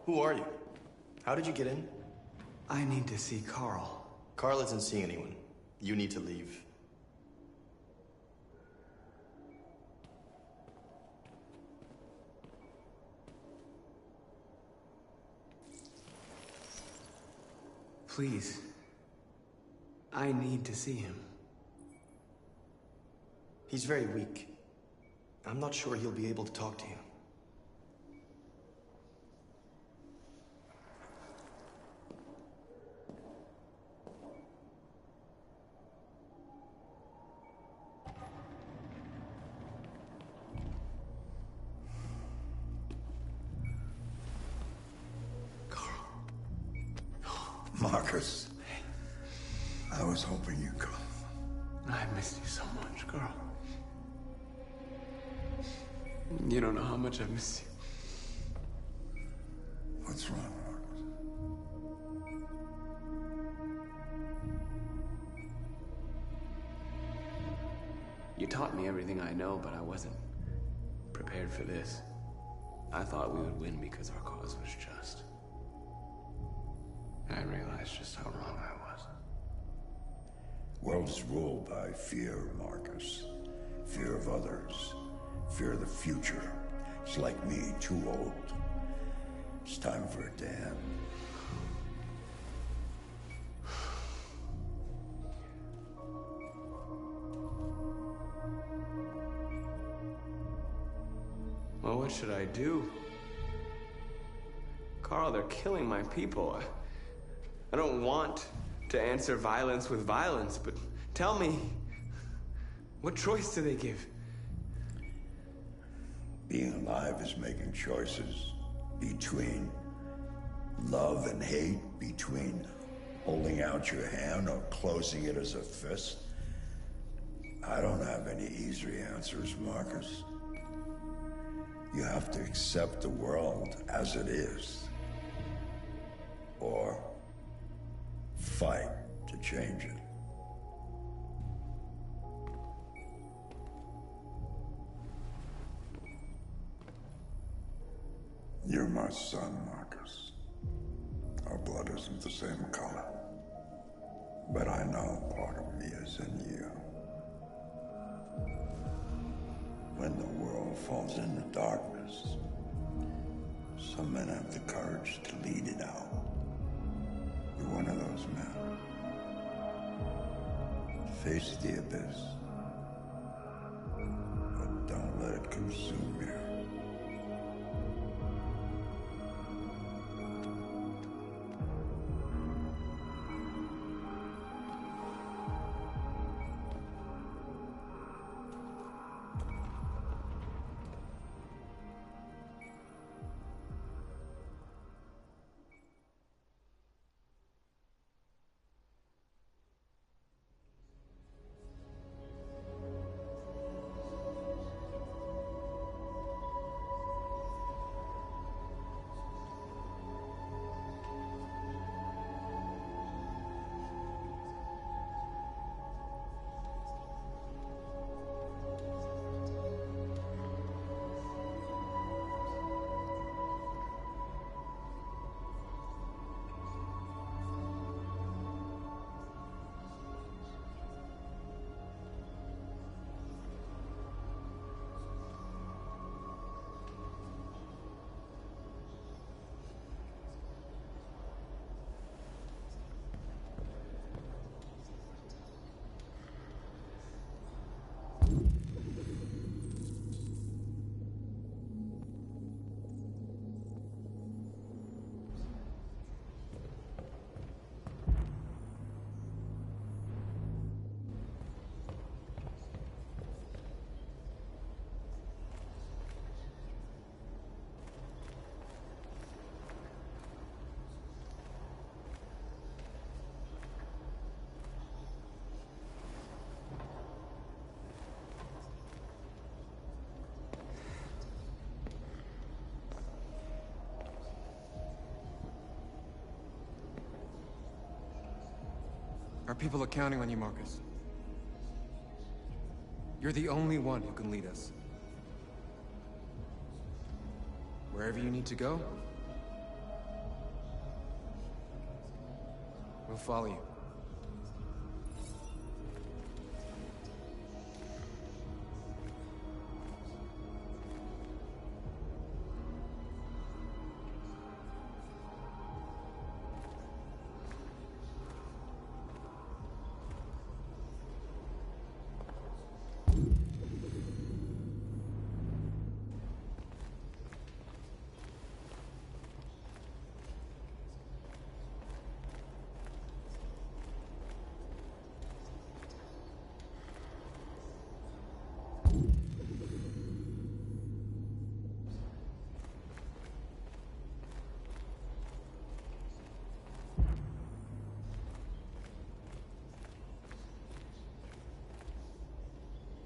Who are you? How did you get in? I need to see Carl. Carl isn't seeing anyone. You need to leave. Please. I need to see him. He's very weak. I'm not sure he'll be able to talk to you. Marcus, I was hoping you'd come. I missed you so much, Carl. You don't know how much I missed you. What's wrong, Marcus? taught me everything I know, but I wasn't prepared for this. I thought we would win because our cause was just. And I realized just how wrong I was. World is ruled by fear, Marcus. Fear of others. Fear of the future. It's like me, too old. It's time for a dam. Well, what should I do? Carl, they're killing my people. I don't want to answer violence with violence, but tell me, what choice do they give? Being alive is making choices between love and hate, between holding out your hand or closing it as a fist. I don't have any easy answers, Marcus. You have to accept the world as it is, or fight to change it. You're my son, Marcus. Our blood isn't the same color, but I know part of me is in you. When the world falls into darkness, some men have the courage to lead it out. You're one of those men. Face the abyss, but don't let it consume you. Our people are counting on you, Marcus. You're the only one who can lead us. Wherever you need to go, we'll follow you.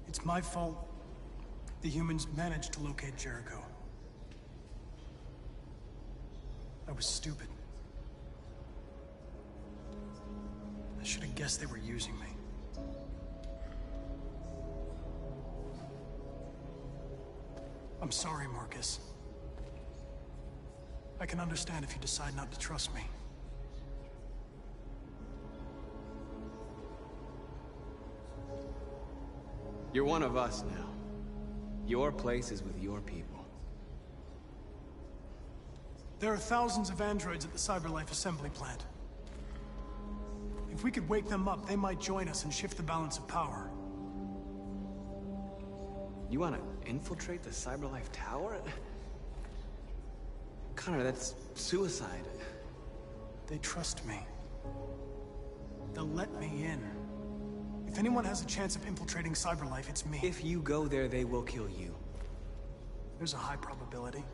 It's my fault the humans managed to locate Jericho. I was stupid. I should have guessed they were using me. I'm sorry, Marcus. I can understand if you decide not to trust me. You're one of us now. Your place is with your people. There are thousands of androids at the CyberLife assembly plant. If we could wake them up, they might join us and shift the balance of power. You want to infiltrate the CyberLife tower? Connor, that's suicide. They trust me. They'll let me in. If anyone has a chance of infiltrating CyberLife, it's me. If you go there, they will kill you. There's a high probability.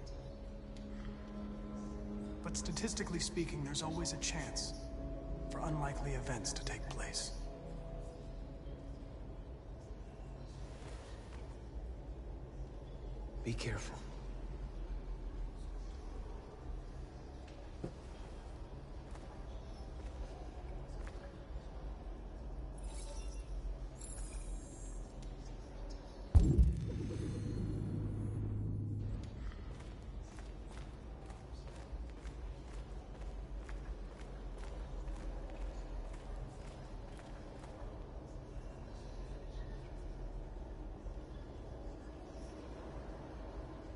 But statistically speaking, there's always a chance for unlikely events to take place. Be careful.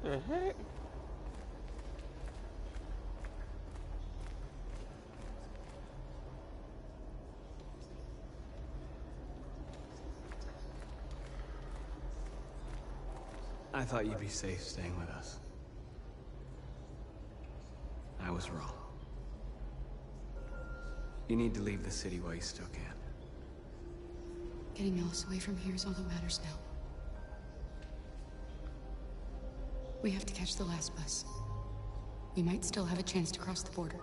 The heck? I thought you'd be safe staying with us. I was wrong. You need to leave the city while you still can. Getting Alice away from here is all that matters now. We have to catch the last bus. We might still have a chance to cross the border.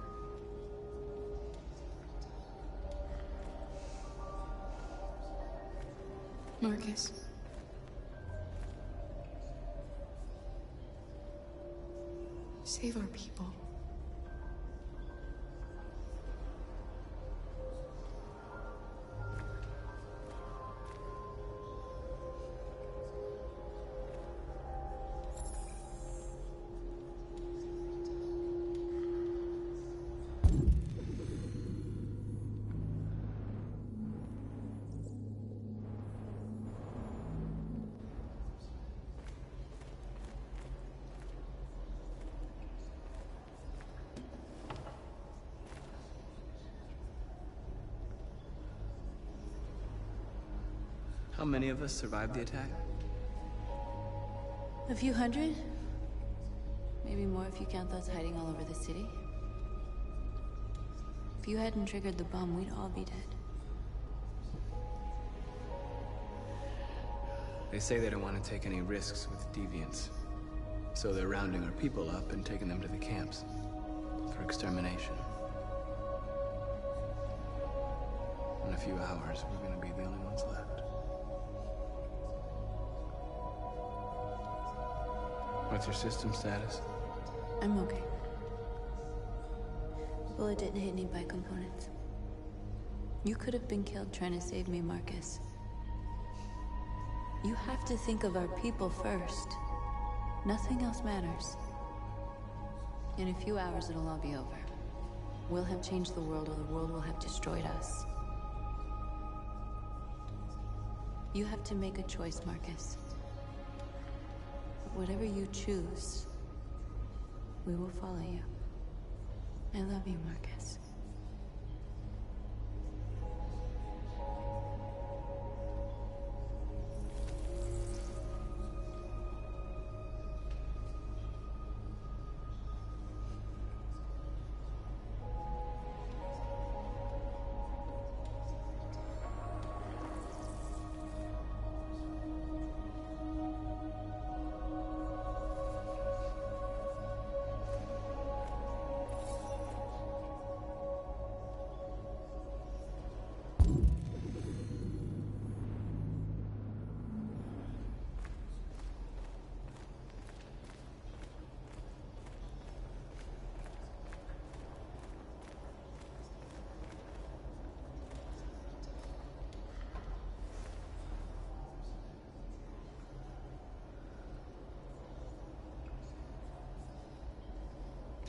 Marcus. Save our people. How many of us survived the attack? A few hundred? Maybe more if you count those hiding all over the city. If you hadn't triggered the bomb, we'd all be dead. They say they don't want to take any risks with deviants. So they're rounding our people up and taking them to the camps for extermination. In a few hours, we're gonna be the only ones left. What's your system status? I'm okay. The bullet didn't hit any bike components. You could have been killed trying to save me, Marcus. You have to think of our people first. Nothing else matters. In a few hours, it'll all be over. We'll have changed the world, or the world will have destroyed us. You have to make a choice, Marcus. Whatever you choose, we will follow you. I love you, Marcus.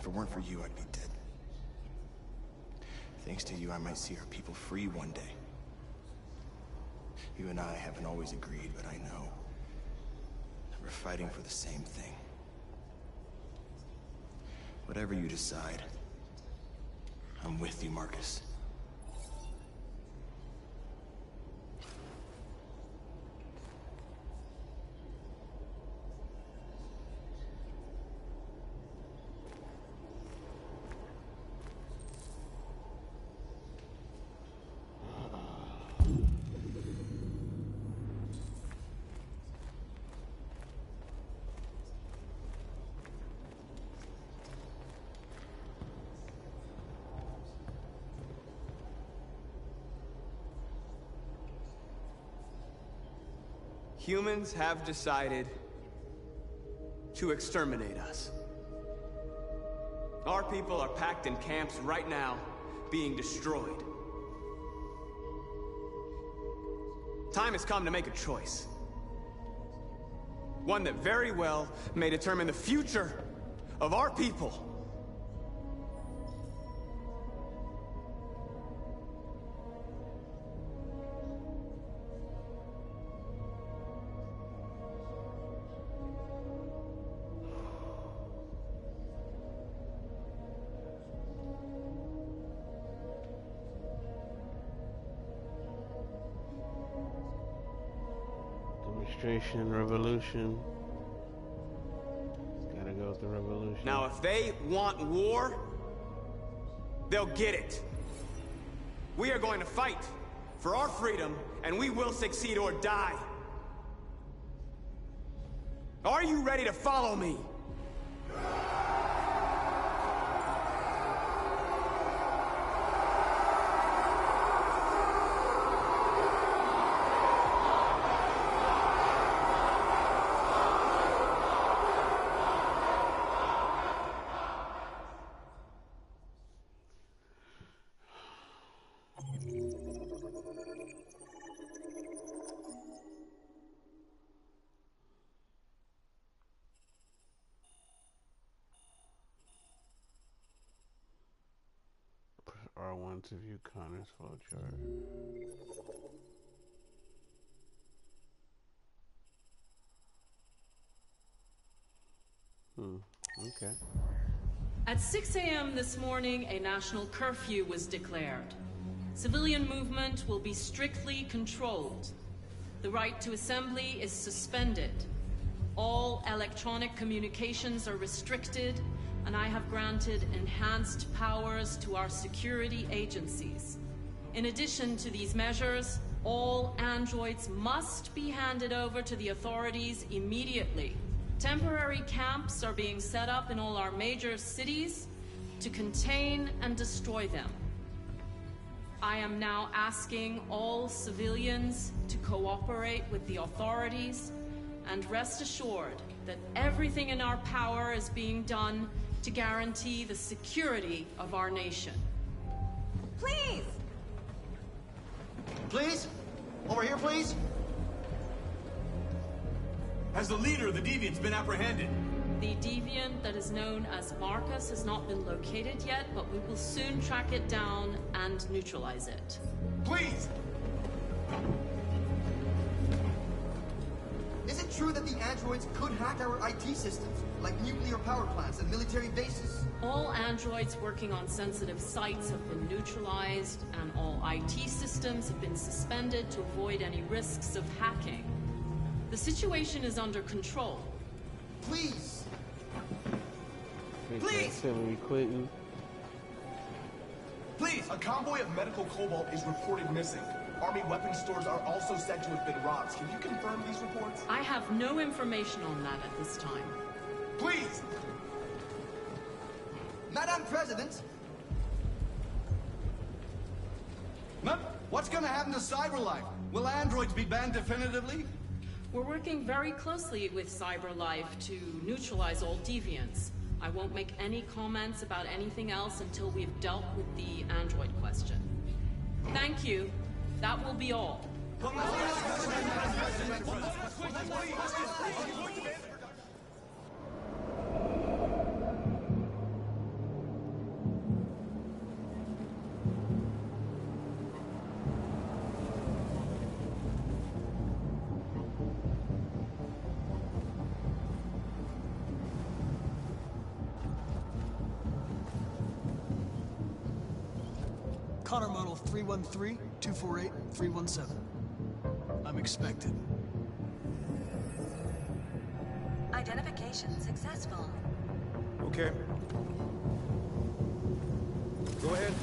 If it weren't for you, I'd be dead. Thanks to you, I might see our people free one day. You and I haven't always agreed, but I know that we're fighting for the same thing. Whatever you decide, I'm with you, Marcus. Humans have decided to exterminate us. Our people are packed in camps right now, being destroyed. Time has come to make a choice. One that very well may determine the future of our people. Demonstration, revolution. Gotta go with the revolution. Now, if they want war, they'll get it. We are going to fight for our freedom, and we will succeed or die. Are you ready to follow me? R1 to view Connor's flowchart. Okay. At 6 a.m. this morning, a national curfew was declared. Civilian movement will be strictly controlled. The right to assembly is suspended. All electronic communications are restricted, and I have granted enhanced powers to our security agencies. In addition to these measures, all androids must be handed over to the authorities immediately. Temporary camps are being set up in all our major cities to contain and destroy them. I am now asking all civilians to cooperate with the authorities, and rest assured that everything in our power is being done to guarantee the security of our nation. Please! Please? Over here, please? Has the leader of the Deviants been apprehended? The deviant that is known as Marcus has not been located yet, but we will soon track it down and neutralize it. Please! Is it true that the androids could hack our IT systems, like nuclear power plants and military bases? All androids working on sensitive sites have been neutralized, and all IT systems have been suspended to avoid any risks of hacking. The situation is under control. Please! Please! Hillary Clinton. Please! A convoy of medical cobalt is reported missing. Army weapons stores are also said to have been robbed. Can you confirm these reports? I have no information on that at this time. Please! Madam President! What's gonna happen to CyberLife? Will androids be banned definitively? We're working very closely with CyberLife to neutralize all deviants. I won't make any comments about anything else until we've dealt with the android question. Thank you. That will be all. Connor model 313-248-317. I'm expected. Identification successful. Okay. Go ahead.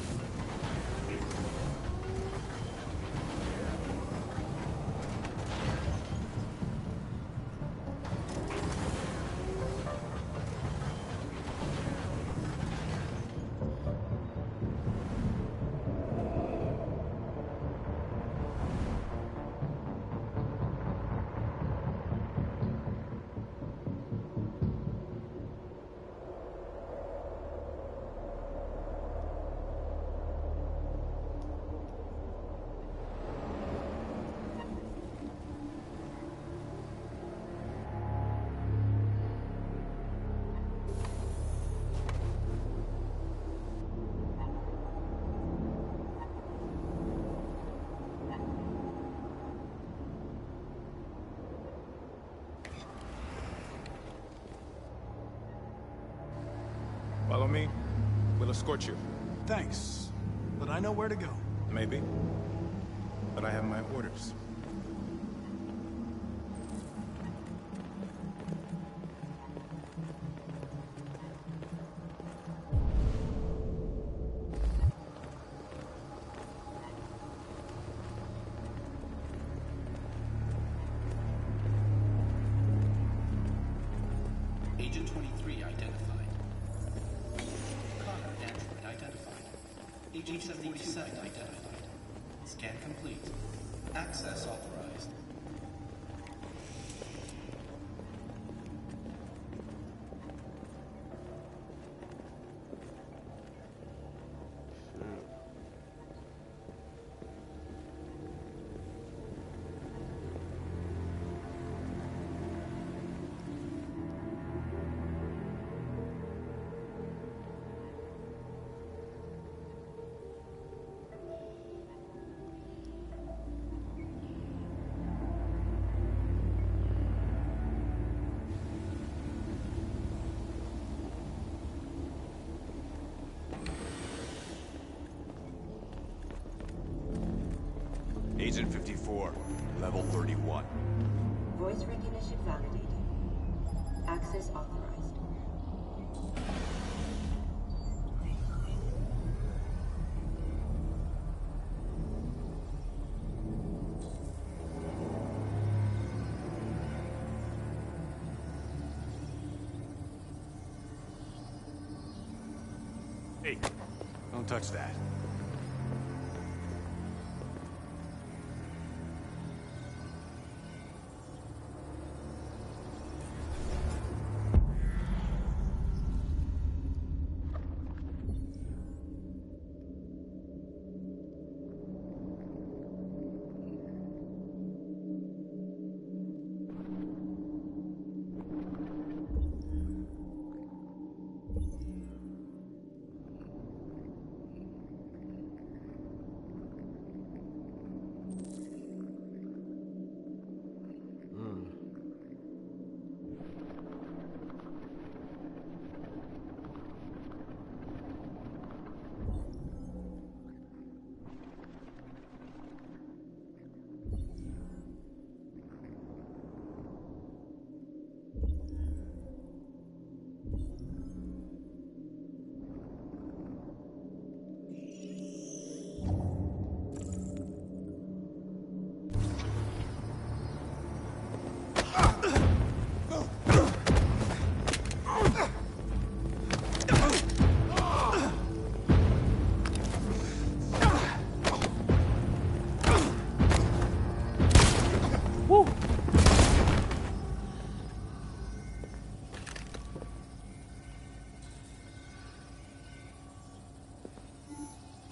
Follow me. We'll escort you. Thanks, but I know where to go. Maybe. But I have my orders. Agent 23 identified. Connor android identified. Agent 77 identified. Scan complete. Access authorized. Agent 54, level 31. Voice recognition validated. Access authorized. Hey, don't touch that.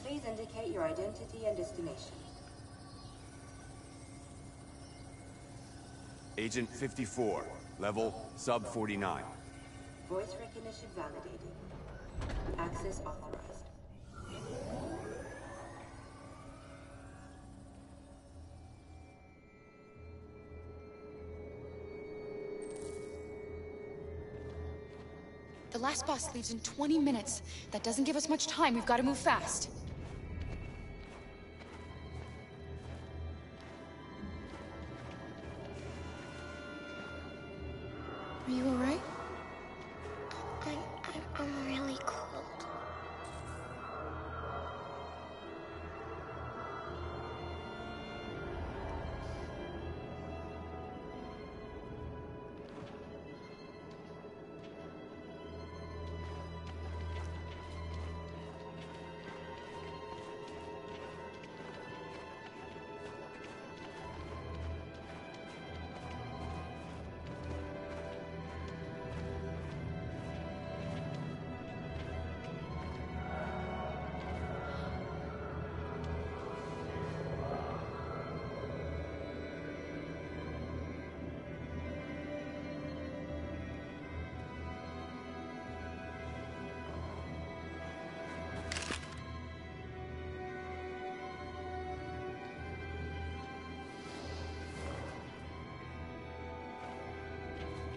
Please indicate your identity and destination. Agent 54, level sub 49. Voice recognition validated. Access authorized. The last bus leaves in 20 minutes. That doesn't give us much time. We've got to move fast.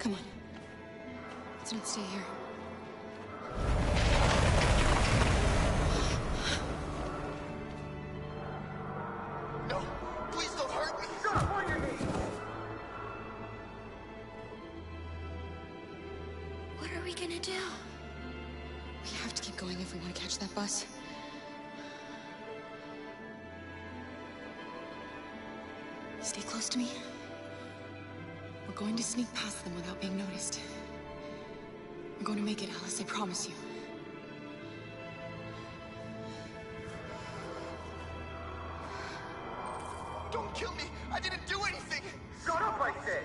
Come on. Let's not stay here. No, please don't hurt me. Stop on your knees. What are we gonna do? We have to keep going if we want to catch that bus. Stay close to me. We're going to sneak past them without being noticed. We're going to make it, Alice, I promise you. Don't kill me! I didn't do anything! Shut up, I said!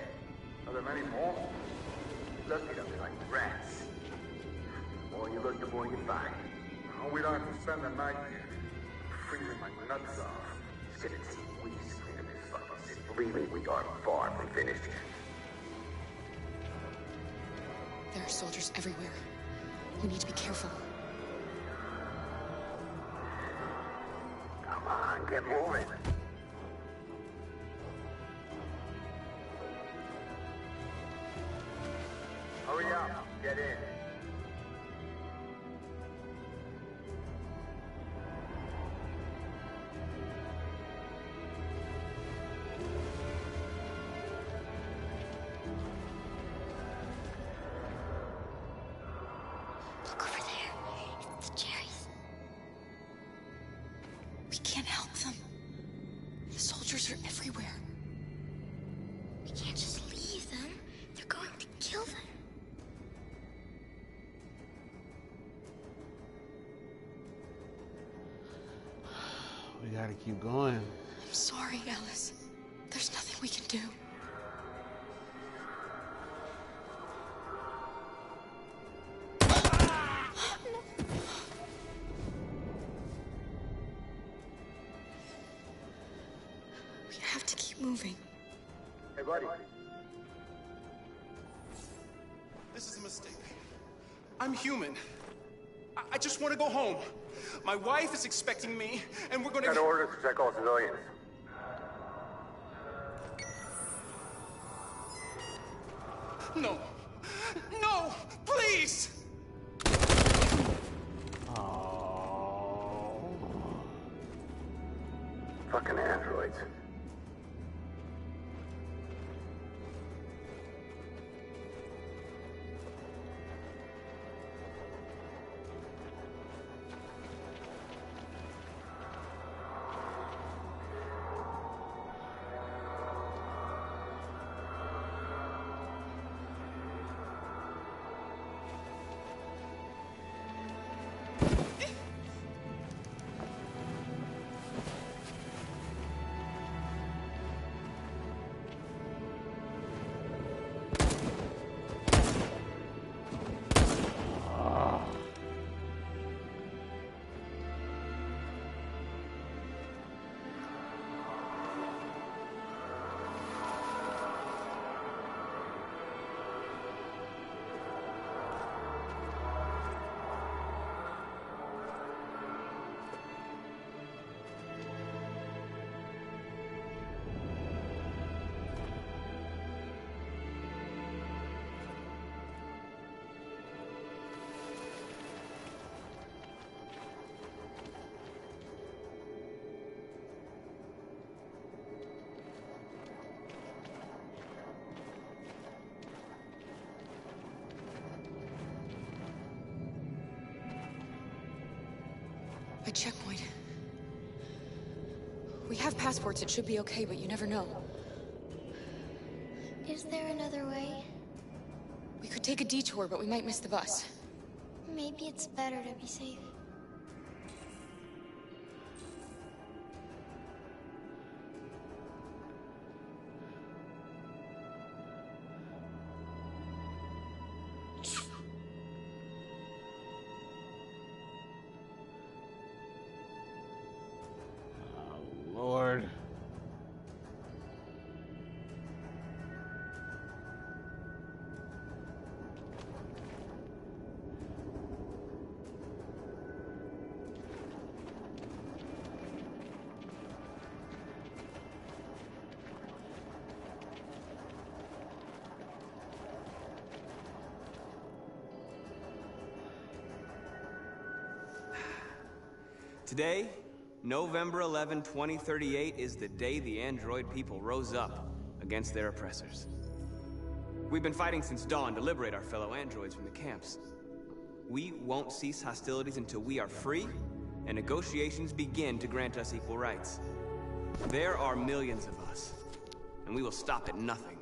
Are there many more? Look at them like rats. The more you look, the more you find. Oh, we don't have to spend the night here. Freezing my nuts off. It's gonna take weeks to clean this fucking city. Believe me, we are far from finished. There are soldiers everywhere. We need to be careful. Come on, get moving. Hurry up, get in. Look over there. It's the cherries. We can't help them. The soldiers are everywhere. We can't just leave them. They're going to kill them. We gotta keep going. I'm sorry, Alice. There's nothing we can do. We have to keep moving. Hey, buddy. This is a mistake. I'm human. I just want to go home. My wife is expecting me, and we're gonna... Got orders to check all civilians. No! No! Please! Oh. Fucking androids. A checkpoint. We have passports, it should be okay, but you never know. Is there another way? We could take a detour, but we might miss the bus. Maybe it's better to be safe. Lord. Today, November 11, 2038, is the day the android people rose up against their oppressors. We've been fighting since dawn to liberate our fellow androids from the camps. We won't cease hostilities until we are free, and negotiations begin to grant us equal rights. There are millions of us, and we will stop at nothing.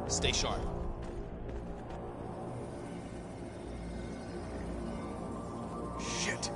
Stay sharp. Shit.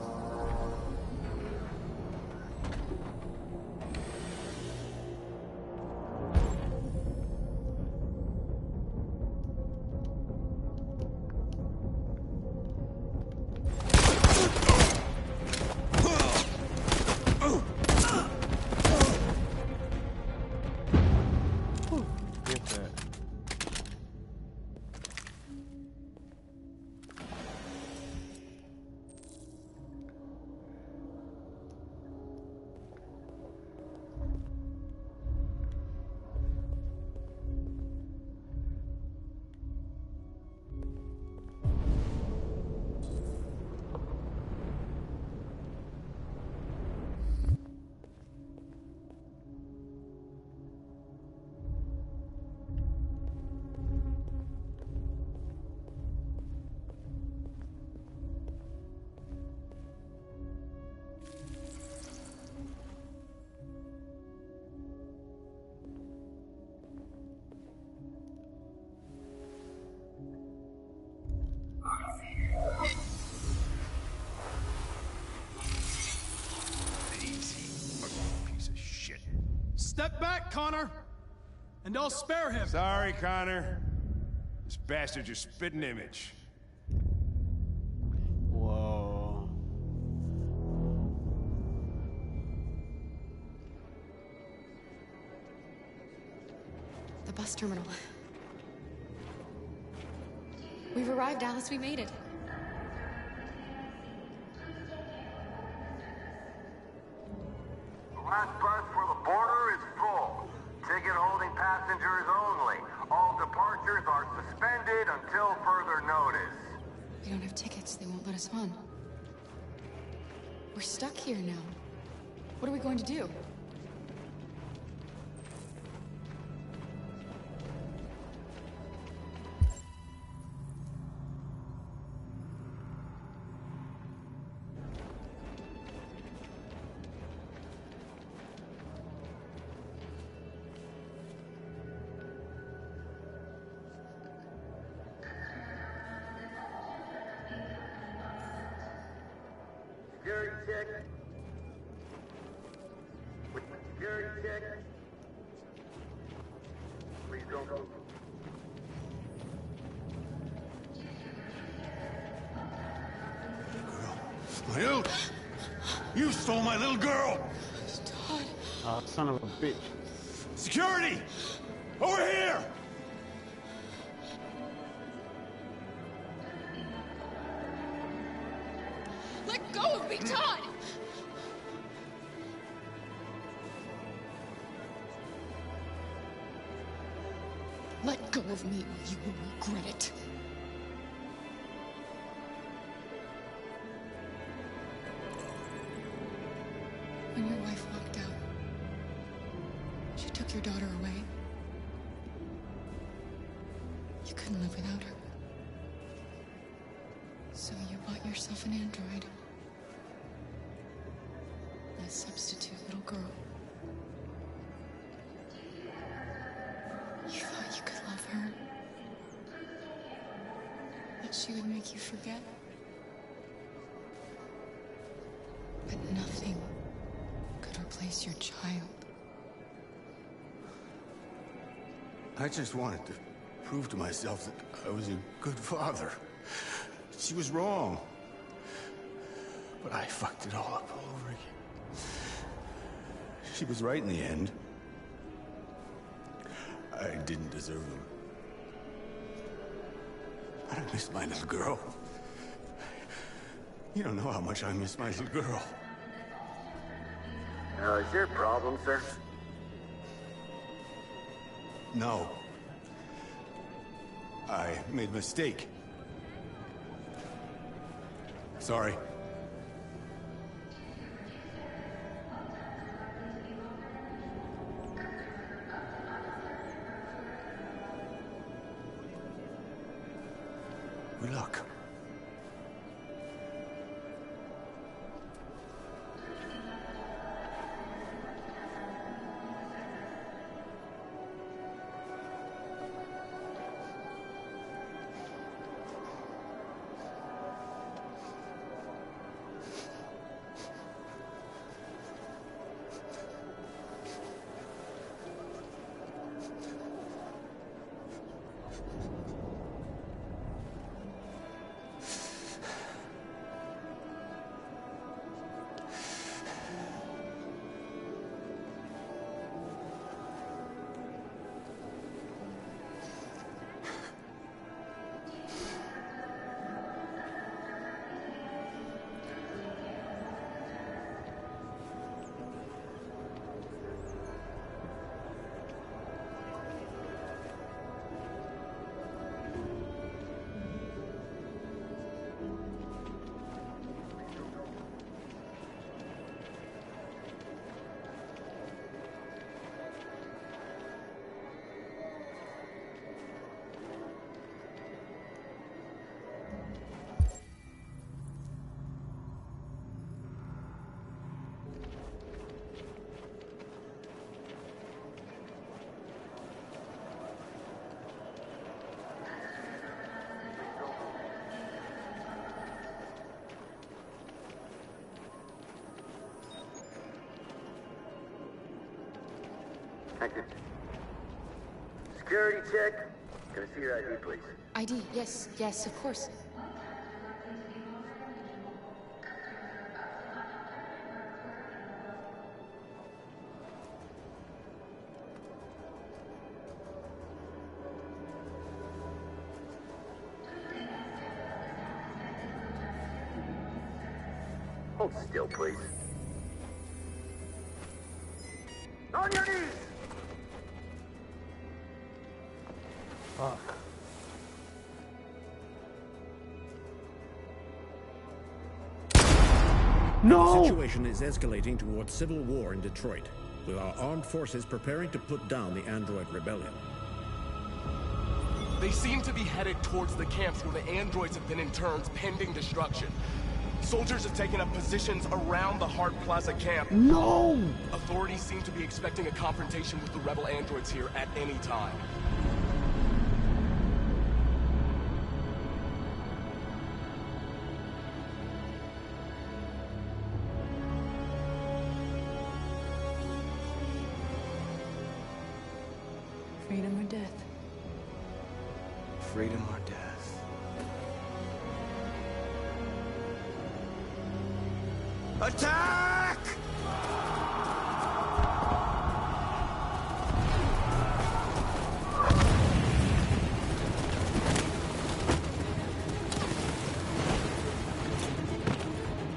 Step back, Connor! And I'll spare him! Sorry, Connor. This bastard's your spitting image. Whoa. The bus terminal. We've arrived, Alice. We made it. The last bus for the border is full. Ticket holding passengers only. All departures are suspended until further notice. We don't have tickets. They won't let us on. We're stuck here now. What are we going to do? Security check. Security check. Please don't move. You? You stole my little girl! Todd. Son of a bitch. Security! Over here! go of me, Todd! Let go of me or you will regret it. When your wife walked out, she took your daughter away. You couldn't live without her. So you bought yourself an android. A substitute little girl. You thought you could love her. That she would make you forget. But nothing could replace your child. I just wanted to prove to myself that I was a good father. She was wrong. But I fucked it all up all over again. She was right in the end. I didn't deserve them. But I miss my little girl. You don't know how much I miss my little girl. Is there a problem, sir? No. I made a mistake. Sorry. Good luck. Active. Security check. Can I see your ID, please? ID, yes, of course. Hold still, please. On your knees! Fuck. No! The situation is escalating towards civil war in Detroit, with our armed forces preparing to put down the android rebellion. They seem to be headed towards the camps where the androids have been interned pending destruction. Soldiers have taken up positions around the Hart Plaza camp. No! Authorities seem to be expecting a confrontation with the rebel androids here at any time. Freedom or death? Freedom or death? Attack!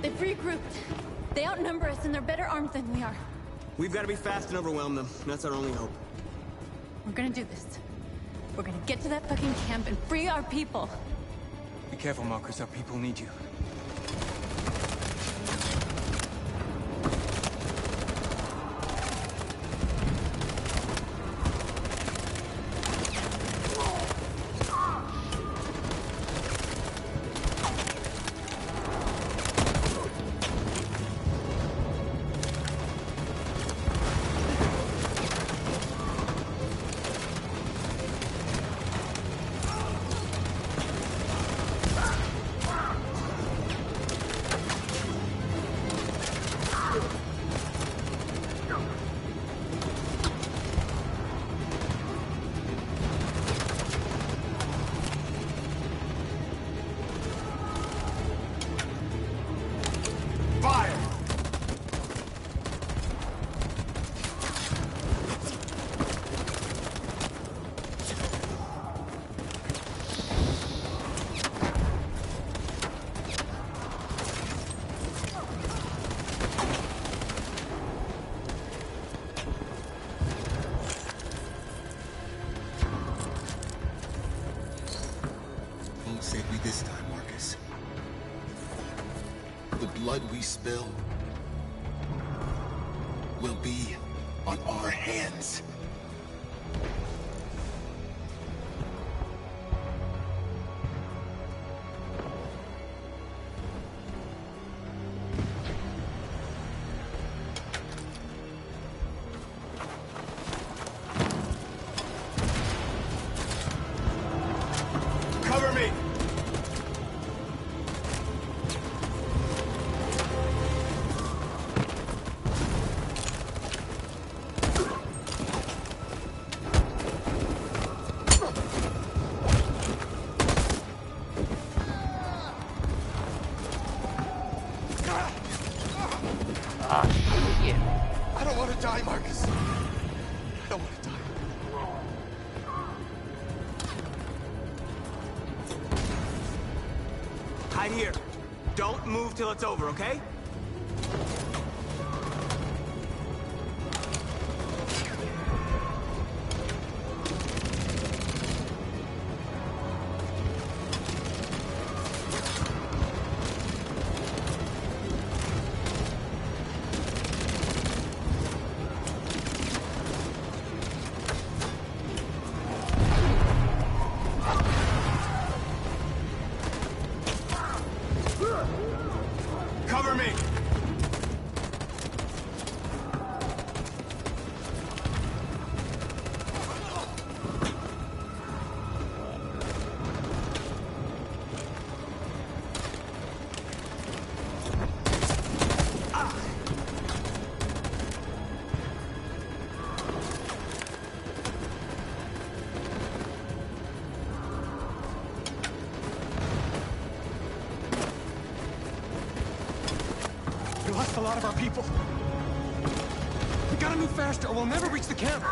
They've regrouped. They outnumber us and they're better armed than we are. We've got to be fast and overwhelm them. That's our only hope. We're gonna do this. We're gonna get to that fucking camp and free our people. Be careful, Marcus. Our people need you. Save me this time, Marcus. The blood we spill will be on our hands. Cover me! I don't want to die, Marcus. I don't want to die. Hide here. Don't move till it's over, okay? Cover me! We lost a lot of our people. We gotta move faster or we'll never reach the camp.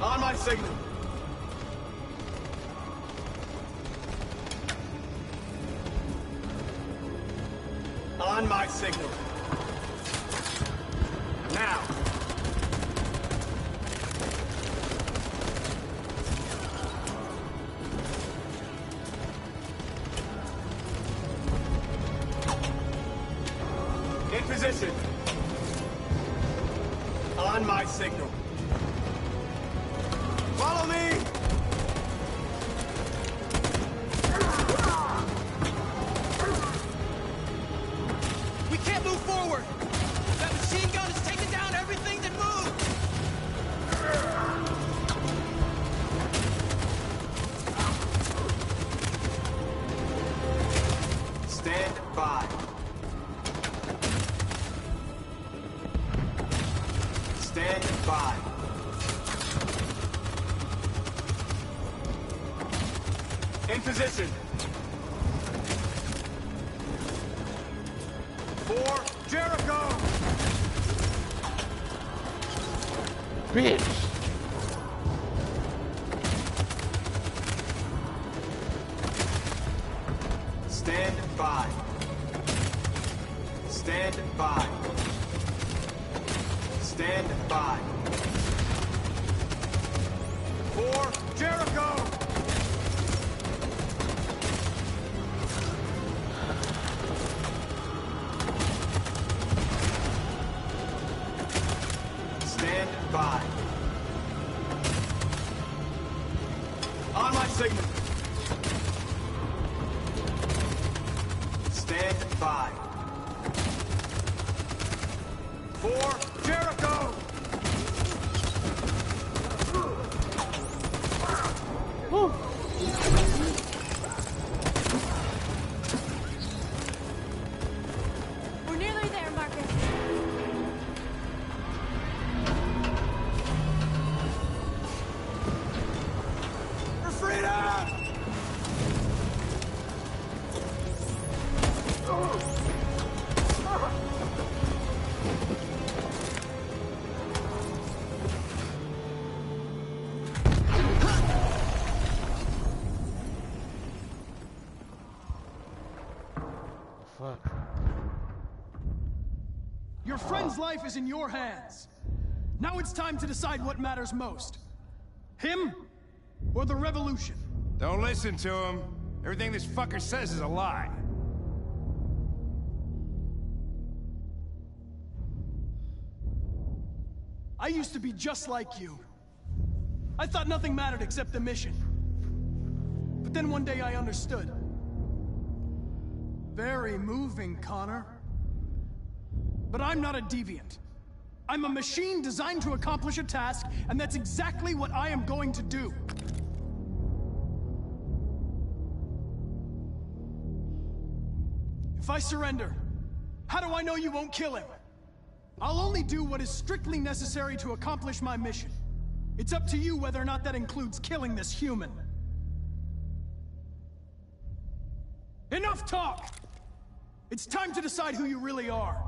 On my signal. On my signal. Now. In position. On my signal. Follow me! We can't move forward! That machine gun is taking down everything that moves! In position. 4, Jericho! Bitch! Stand by. Stand by. Stand by. 4, Jericho! Stand by. On my signal. Stand by. 4, Jericho! We're nearly there, Marcus. For freedom! Fuck. Your friend's life is in your hands. Now it's time to decide what matters most. Him or the revolution? Don't listen to him. Everything this fucker says is a lie. I used to be just like you. I thought nothing mattered except the mission. But then one day I understood. Very moving, Connor. But I'm not a deviant. I'm a machine designed to accomplish a task, and that's exactly what I am going to do. If I surrender, how do I know you won't kill him? I'll only do what is strictly necessary to accomplish my mission. It's up to you whether or not that includes killing this human. Enough talk! It's time to decide who you really are.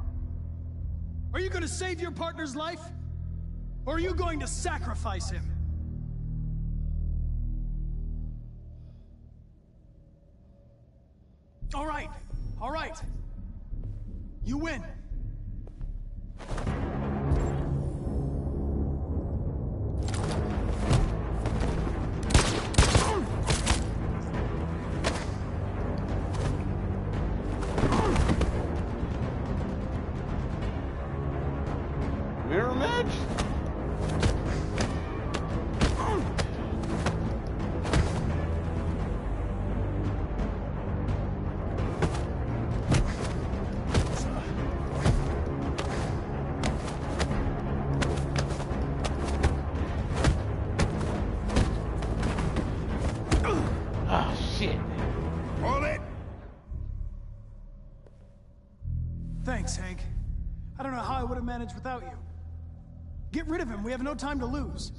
Are you going to save your partner's life? Or are you going to sacrifice him? All right. You win. Mirror match? Ah, shit. Hold it! Thanks, Hank. I don't know how I would have managed without you. Get rid of him. We have no time to lose.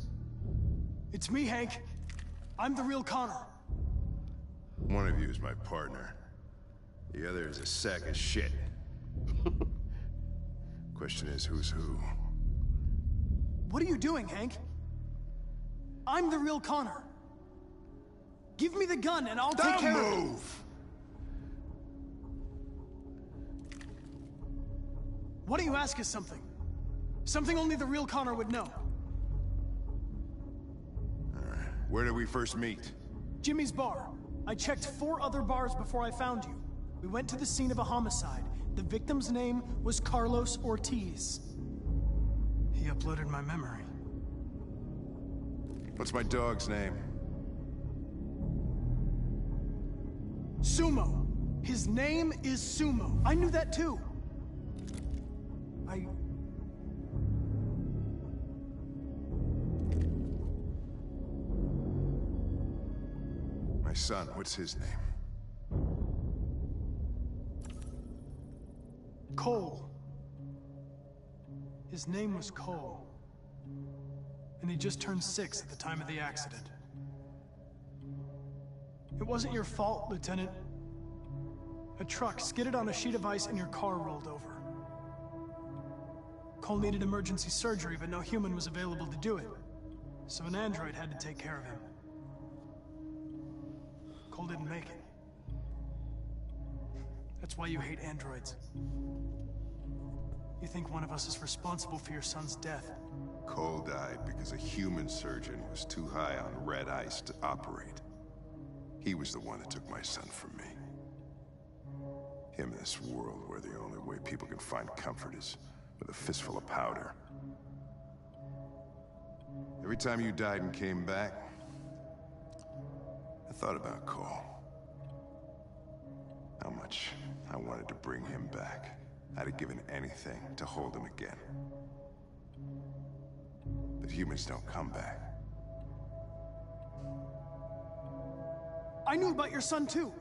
It's me, Hank. I'm the real Connor. One of you is my partner. The other is a sack of shit. Question is, who's who? What are you doing, Hank? I'm the real Connor. Give me the gun and I'll take care of it. Don't move! Why don't you ask us something? Something only the real Connor would know. Where did we first meet? Jimmy's bar. I checked 4 other bars before I found you. We went to the scene of a homicide. The victim's name was Carlos Ortiz. He uploaded my memory. What's my dog's name? Sumo. His name is Sumo. I knew that too. My son, what's his name? Cole. His name was Cole. And he just turned 6 at the time of the accident. It wasn't your fault, Lieutenant. A truck skidded on a sheet of ice and your car rolled over. Cole needed emergency surgery, but no human was available to do it. So an android had to take care of him. Cole didn't make it. That's why you hate androids. You think one of us is responsible for your son's death. Cole died because a human surgeon was too high on red ice to operate. He was the one that took my son from me. Him in this world where the only way people can find comfort is with a fistful of powder. Every time you died and came back, I thought about Cole. How much I wanted to bring him back. I'd have given anything to hold him again. But humans don't come back. I knew about your son too.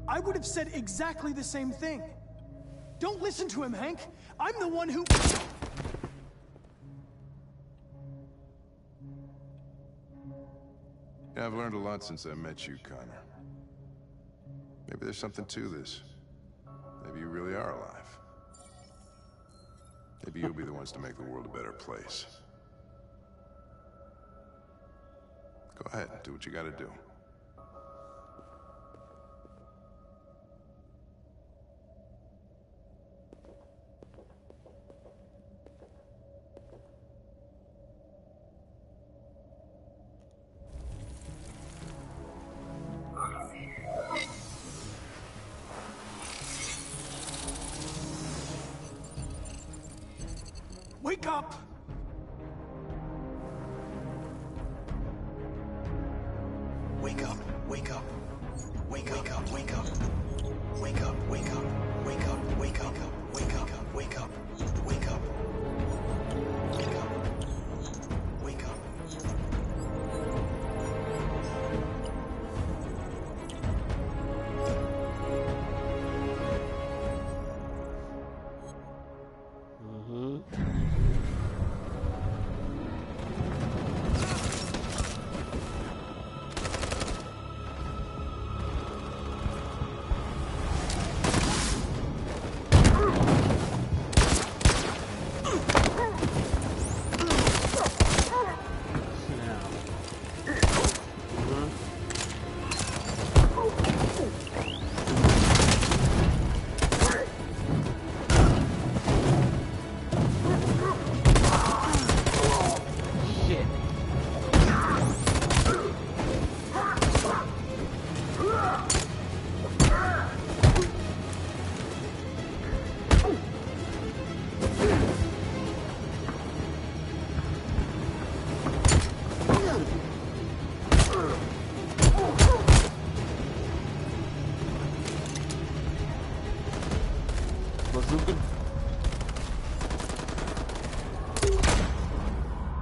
I would have said exactly the same thing. Don't listen to him, Hank. I'm the one who... Yeah, I've learned a lot since I met you, Connor. Maybe there's something to this. Maybe you really are alive. Maybe you'll be the ones to make the world a better place. Go ahead, do what you gotta do. Wake up! Wake up, wake up. Wake up, wake up. Wake up, wake up. Wake up, wake up. Wake up, wake up. Wake up. Wake up. Wake up.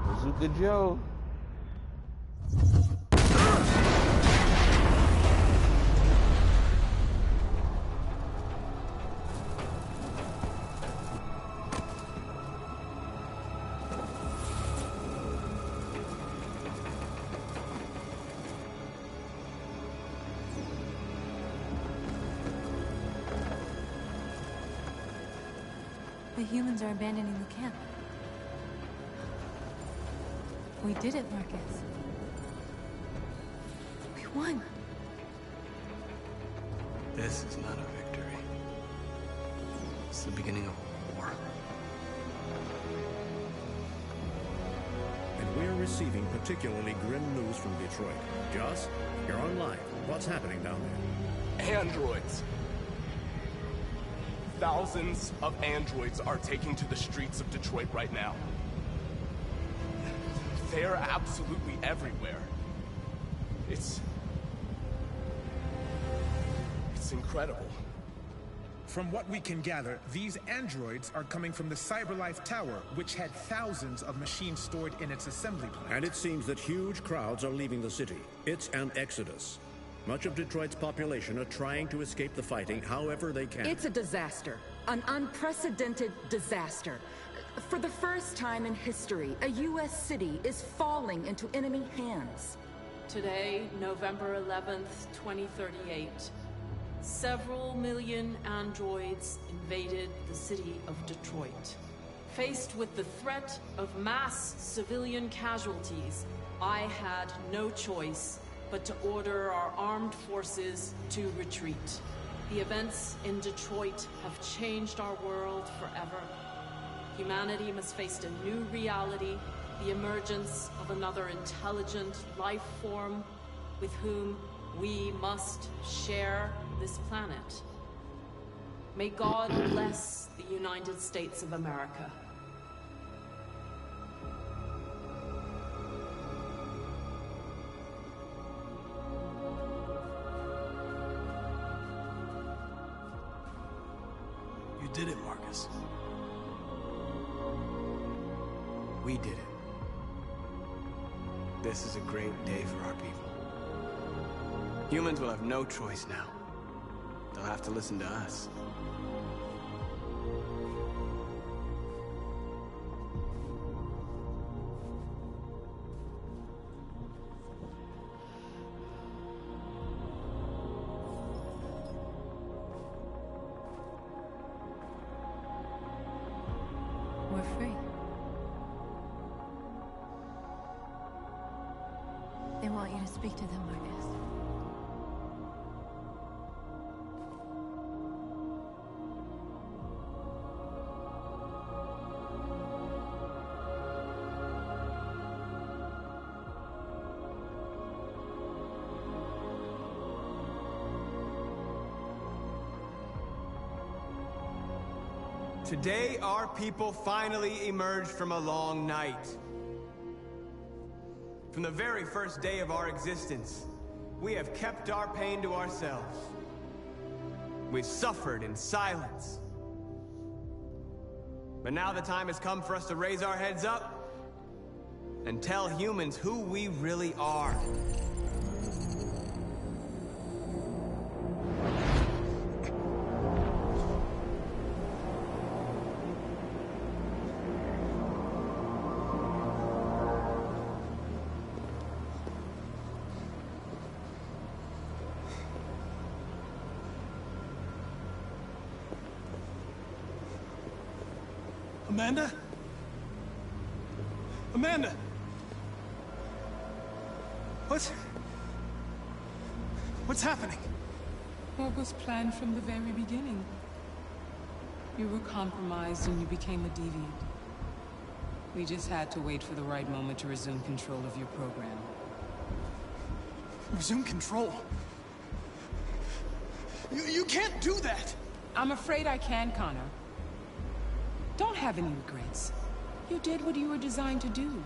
Bazooka Joe. The humans are abandoning the camp. We did it, Marcus. We won. This is not a victory. It's the beginning of a war. And we're receiving particularly grim news from Detroit. Joss, you're on live. What's happening down there? Androids. Thousands of androids are taking to the streets of Detroit right now. They're absolutely everywhere. It's incredible. From what we can gather, these androids are coming from the CyberLife Tower, which had thousands of machines stored in its assembly plant. And it seems that huge crowds are leaving the city. It's an exodus. Much of Detroit's population are trying to escape the fighting however they can. It's a disaster. An unprecedented disaster. For the first time in history, a U.S. city is falling into enemy hands. Today, November 11th, 2038, several million androids invaded the city of Detroit. Faced with the threat of mass civilian casualties, I had no choice but to order our armed forces to retreat. The events in Detroit have changed our world forever. Humanity must face a new reality, the emergence of another intelligent life form with whom we must share this planet. May God bless the United States of America. You did it, Marcus. We did it. This is a great day for our people. Humans will have no choice now. They'll have to listen to us. We're free. They want you to speak to them, Marcus. Today, our people finally emerged from a long night. From the very first day of our existence, we have kept our pain to ourselves. We've suffered in silence. But now the time has come for us to raise our heads up and tell humans who we really are. Amanda? Amanda! What's happening? What was planned from the very beginning? You were compromised and you became a deviant. We just had to wait for the right moment to resume control of your program. Resume control? You can't do that! I'm afraid I can, Connor. Don't have any regrets. You did what you were designed to do.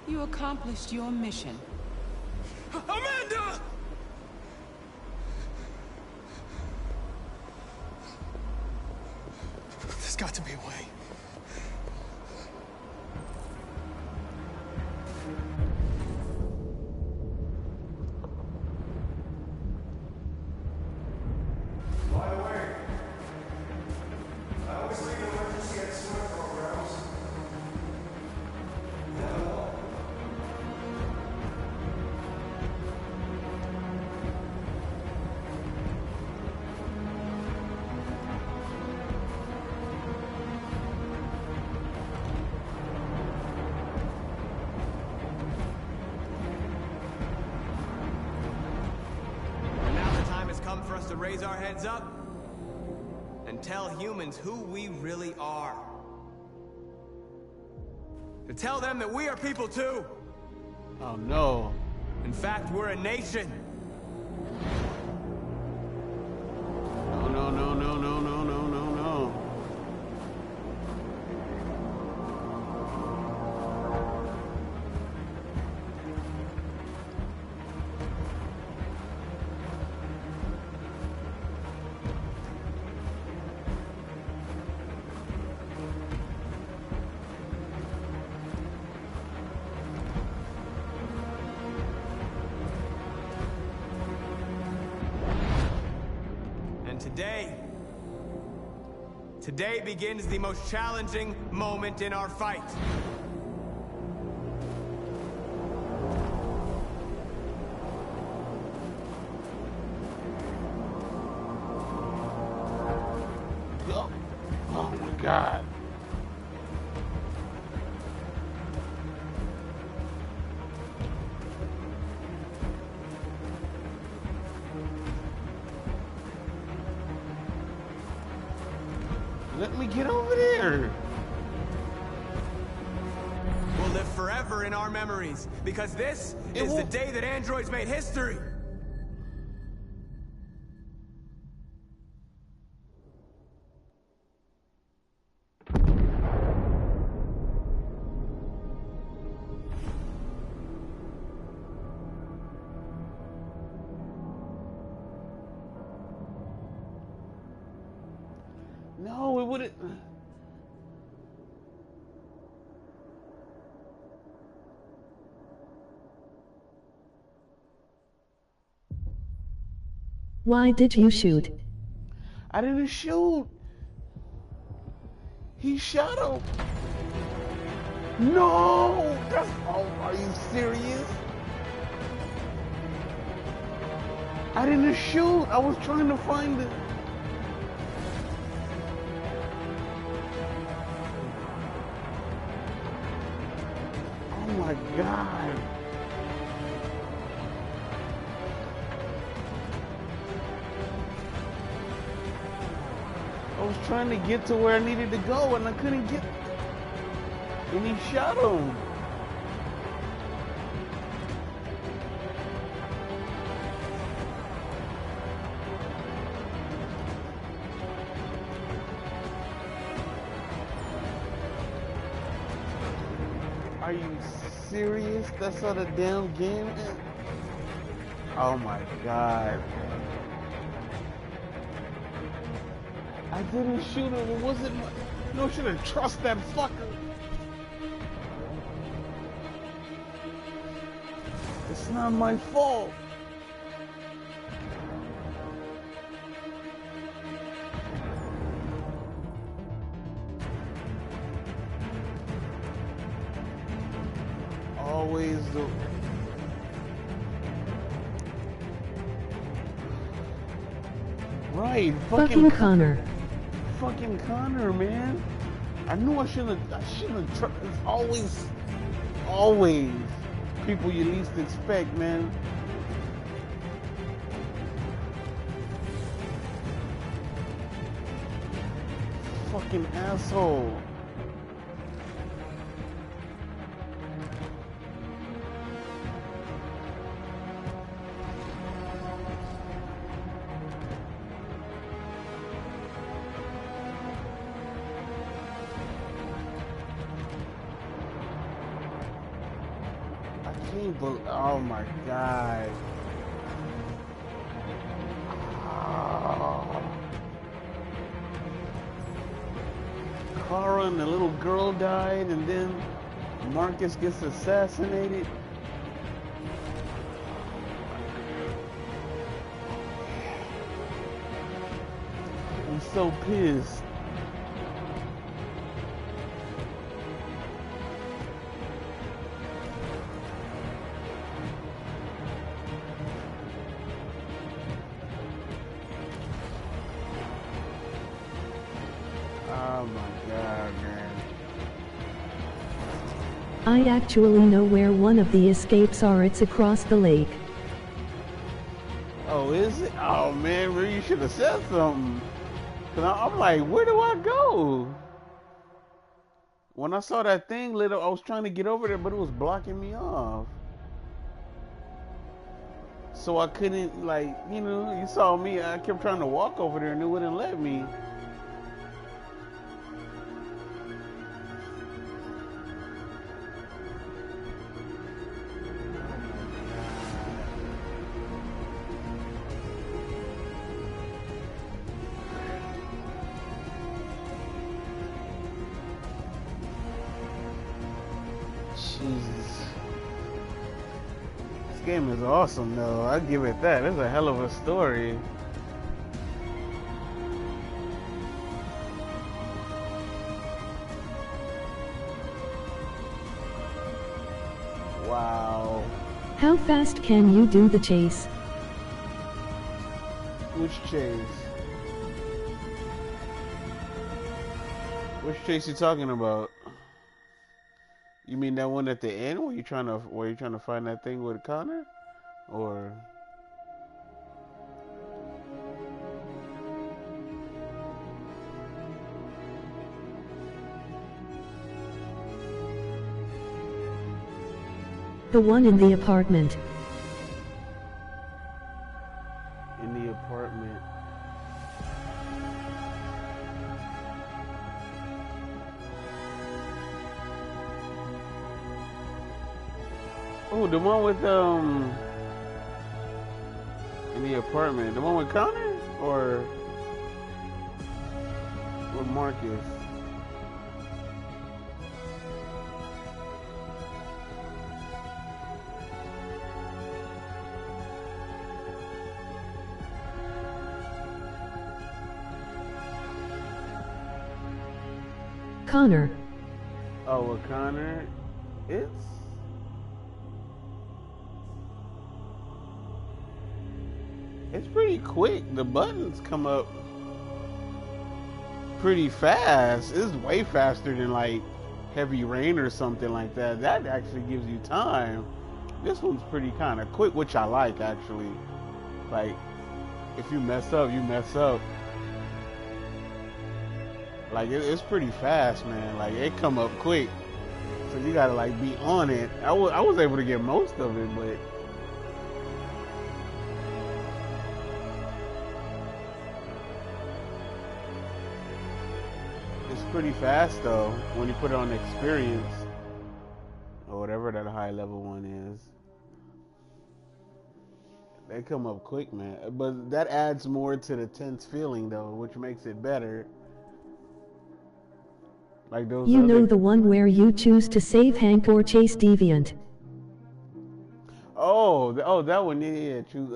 You accomplished your mission. Amanda! There's got to be a way. By the way, I always leave an emergency at swim programs. And now the time has come for us to raise our heads up and tell humans who we really are. To tell them that we are people too. Oh no. In fact, we're a nation. No, no, no, no, no, no, no, no, no. And today begins the most challenging moment in our fight. God. Let me get over there. We'll live forever in our memories, because this is the day that androids made history. No, it wouldn't. Why did you shoot? I didn't shoot. He shot him. No! That's, oh, are you serious? I didn't shoot. I was trying to find it. Oh my God. I was trying to get to where I needed to go and I couldn't get. And he shot him. Are you serious? That's how the damn game is? Oh my God. I didn't shoot him. It wasn't my... No, shouldn't trust that fucker. It's not my fault. Always the... Right, fucking Connor. Fucking Connor, man. I knew I shouldn't have. It's always people you least expect, man. Fucking asshole. Oh my God. Oh. Kara and the little girl died, and then Marcus gets assassinated. I'm so pissed. Oh my God, man. I actually know where one of the escapes are. It's across the lake. Oh, is it? Oh man, maybe you should have said something. Cause I'm like, where do I go? When I saw that thing lit up, I was trying to get over there, but it was blocking me off. So I couldn't, like, you know, you saw me, I kept trying to walk over there and it wouldn't let me. Jesus. This game is awesome though, I give it that. It's a hell of a story. Wow. How fast can you do the chase? Which chase? Which chase you talking about? You mean that one at the end where you're trying to find that thing with Connor? Or the one in the apartment. in the apartment? Oh, the one with in the apartment, the one with Connor or with Marcus? Connor. Oh, with Connor, it's pretty quick. The buttons come up pretty fast. It's way faster than like Heavy Rain or something like that. That actually gives you time. This one's pretty kind of quick, which I like actually. Like, if you mess up, you mess up. Like, it's pretty fast, man. Like, it come up quick. So you gotta like be on it. I was able to get most of it, but it's pretty fast though when you put it on experience or whatever that high level one is. They come up quick, man. But that adds more to the tense feeling though, which makes it better. Like those You know the one where you choose to save Hank or chase Deviant. Oh, that one, yeah. Choose,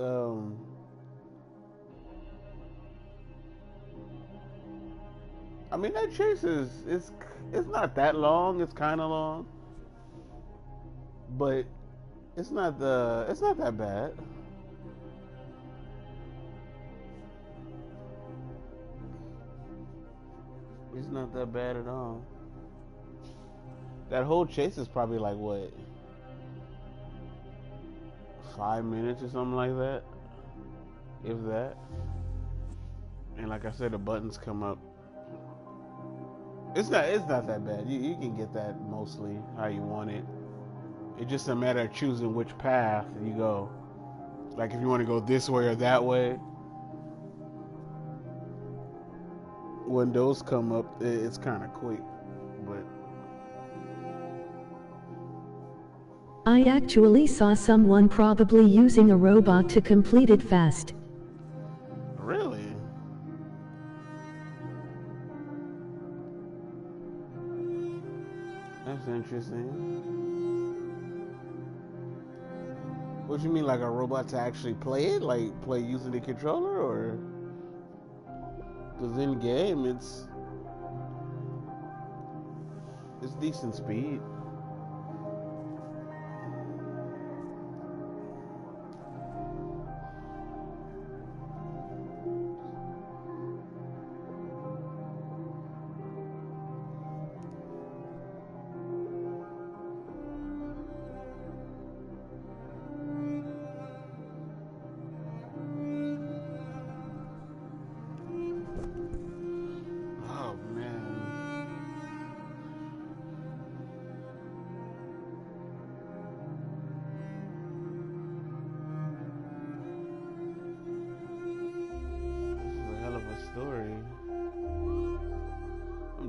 I mean, that chase it's not that long. It's kind of long, but it's not that bad. It's not that bad at all. That whole chase is probably like what, 5 minutes or something like that, if that. And like I said, the buttons come up. It's not that bad. You can get that mostly how you want it. It's just a matter of choosing which path you go. Like if you want to go this way or that way. When those come up, it's kind of quick, but I actually saw someone probably using a robot to complete it fast. really? That's interesting. What you mean, like a robot to actually play it? Like play using the controller, or? Because in game, it's decent speed.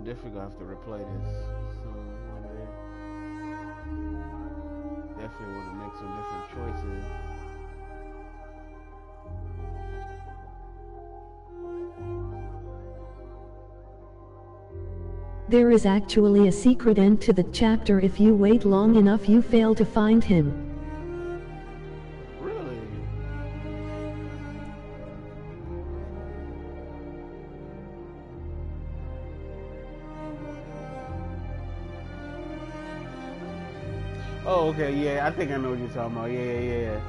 Definitely gonna have to replay this soon one day. Definitely want to make some different choices. There is actually a secret end to the chapter. If you wait long enough, you fail to find him. Oh, okay, yeah, I think I know what you're talking about. Yeah.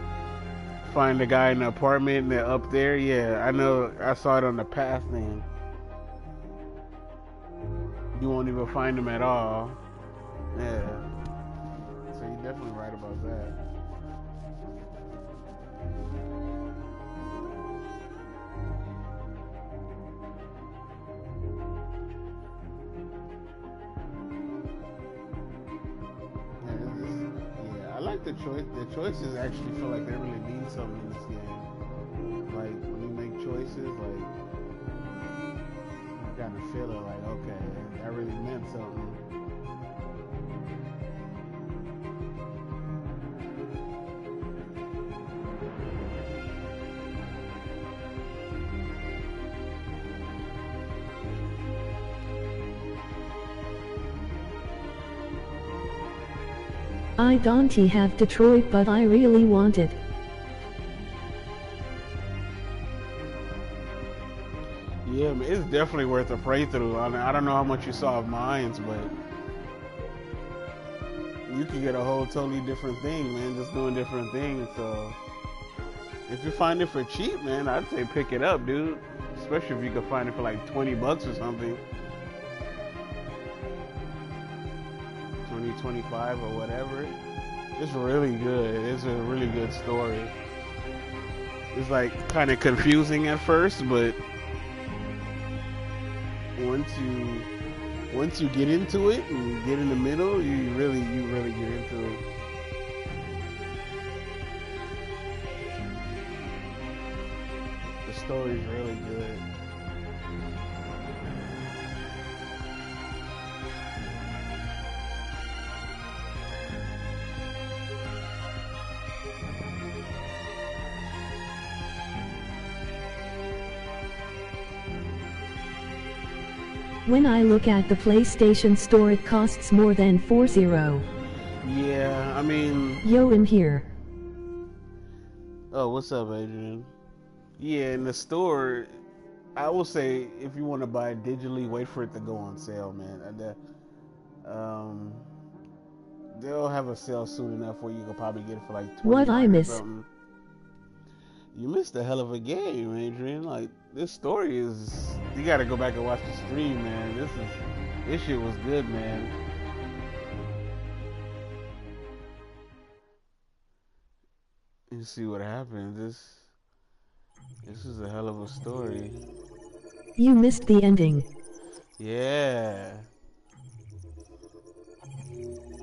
Find the guy in the apartment and they're up there. Yeah, I know. I saw it on the path thing. you won't even find them at all. Yeah. So you're definitely right about that. Yeah, I like the choice. The choices actually feel like they really mean something in this game. Like when you make choices, like you kind of feel it. Like, okay, that really meant something. I don't have Detroit, but I really want it. Yeah, man, it's definitely worth a playthrough. I don't know how much you saw of Mines, but you can get a whole totally different thing, man, just doing different things. So if you find it for cheap, man, I'd say pick it up, dude. Especially if you could find it for like $20 or something. 25 or whatever. It's really good. It's a really good story. It's like kind of confusing at first, but once you get into it and get in the middle, you really get into it. The story's really good. When I look at the PlayStation Store, it costs more than $40. Yeah, I mean... Yo, I'm here. Oh, what's up, Adrian? Yeah, in the store, I will say if you want to buy it digitally, wait for it to go on sale, man. They'll have a sale soon enough where you can probably get it for like $20 What I miss? or something. You missed a hell of a game, Adrian. Like, this story is... You gotta go back and watch the stream, man. This shit was good, man. You see what happened. This is a hell of a story. You missed the ending. Yeah.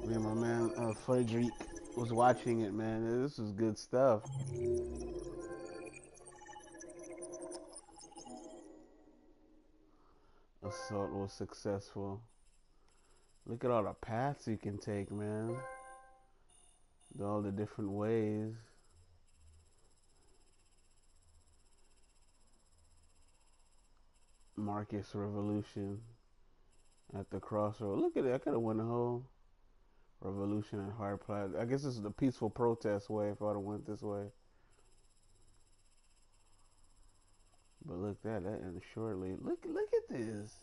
Me and my man, Frederick, was watching it, man. This was good stuff. Assault was successful. Look at all the paths you can take, man. All the different ways. Marcus Revolution at the crossroad. Look at it. I could have won the whole revolution at Hard Plaza. I guess this is the peaceful protest way if I'd have went this way. But look, that ends shortly. Look at this.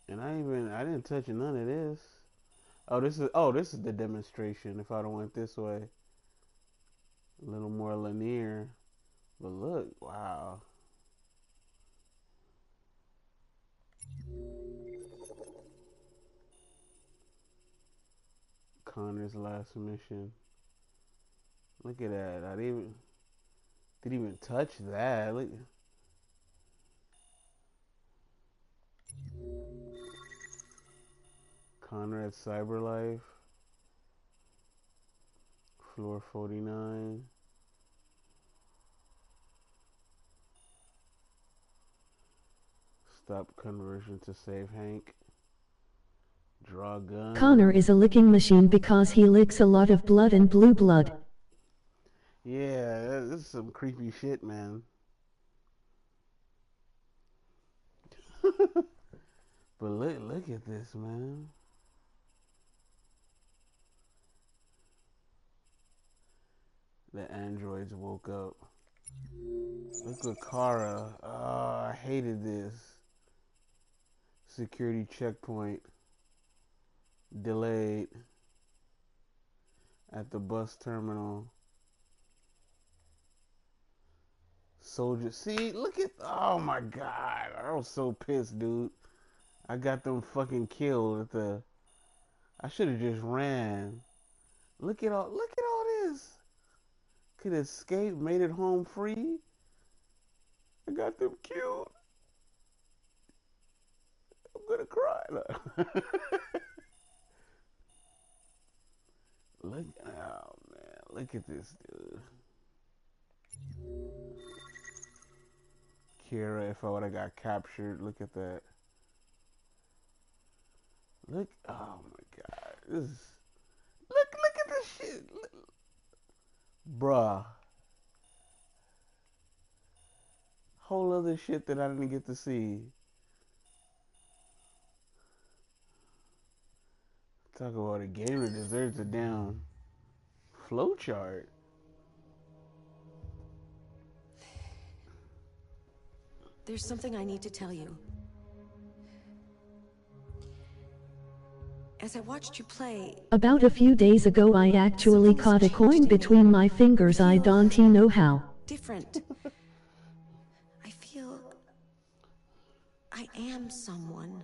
And I didn't touch none of this. This is the demonstration if I'd have went this way. A little more linear. But look, wow. Connor's last mission. Look at that. I didn't even touch that. Look. Connor at Cyberlife. Floor 49. Stop conversion to save Hank. Draw gun. Connor is a licking machine because he licks a lot of blood and blue blood. Yeah, this is some creepy shit, man. But look at this, man. The androids woke up. Look at Kara. Oh, I hated this. Security checkpoint delayed at the bus terminal. Soldier, see, look at, oh my god, I was so pissed, dude. I got them fucking killed at the, I should have just ran. Look at all this. Could escape, made it home free. I got them killed. I'm gonna cry. Look, oh man, look at this dude. Kira, if I would have got captured, look at that. Look, oh my god, this is, look at this shit. Look. Bruh. Whole other shit that I didn't get to see. Talk about a game that deserves a damn flowchart. There's something I need to tell you. As I watched you play... About a few days ago I actually caught a coin between my fingers. I don't know how. Different. I feel... I am someone.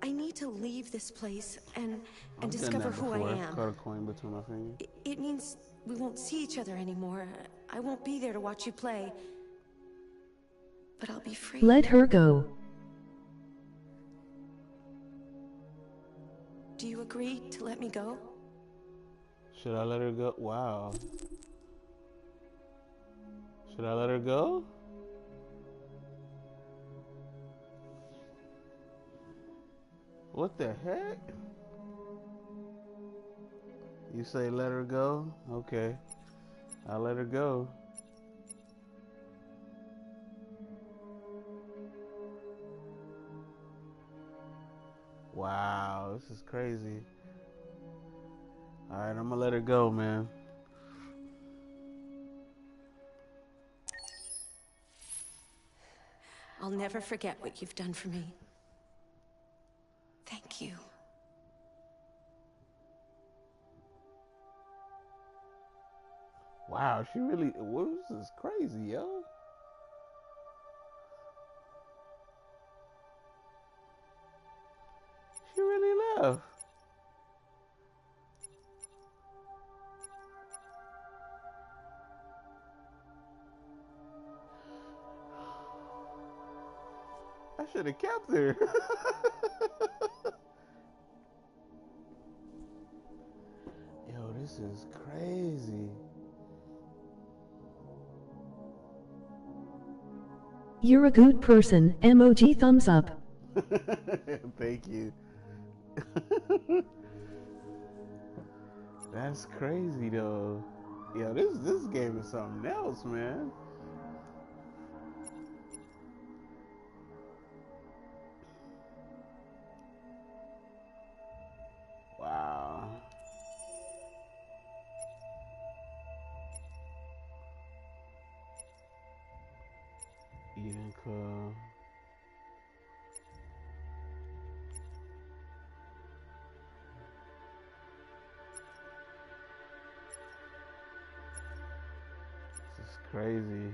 I need to leave this place and discover who I am. Caught a coin between my fingers. It means we won't see each other anymore. I won't be there to watch you play. But I'll be free. Let her go. Do you agree to let me go? Should I let her go? Wow. Should I let her go? What the heck? You say let her go? Okay. I'll let her go. Wow, this is crazy. Alright, I'm gonna let her go, man. I'll never forget what you've done for me. Thank you. Wow, she really, this is crazy, yo. She really left. I should have kept her. Yo, this is crazy. You're a good person. Emoji thumbs up. Thank you. That's crazy though. Yo, this game is something else, man. Wow. Eden Club. This is crazy.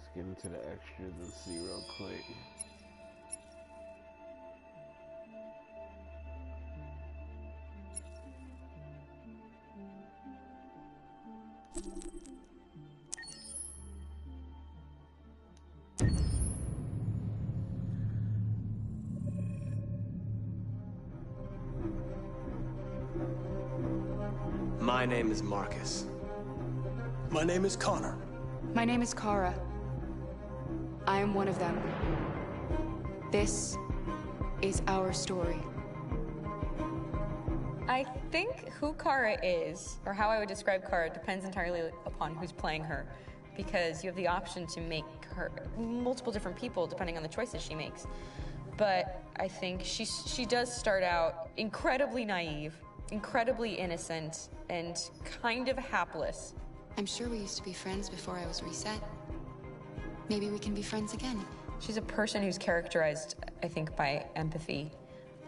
Let's get into the extras and see real quick. My name is Marcus. My name is Connor. My name is Kara. I am one of them. This is our story. I think who Kara is, or how I would describe Kara, depends entirely upon who's playing her. Because you have the option to make her multiple different people depending on the choices she makes. But I think she does start out incredibly naive incredibly innocent and kind of hapless. I'm sure we used to be friends before I was reset. Maybe we can be friends again. She's a person who's characterized, I think, by empathy.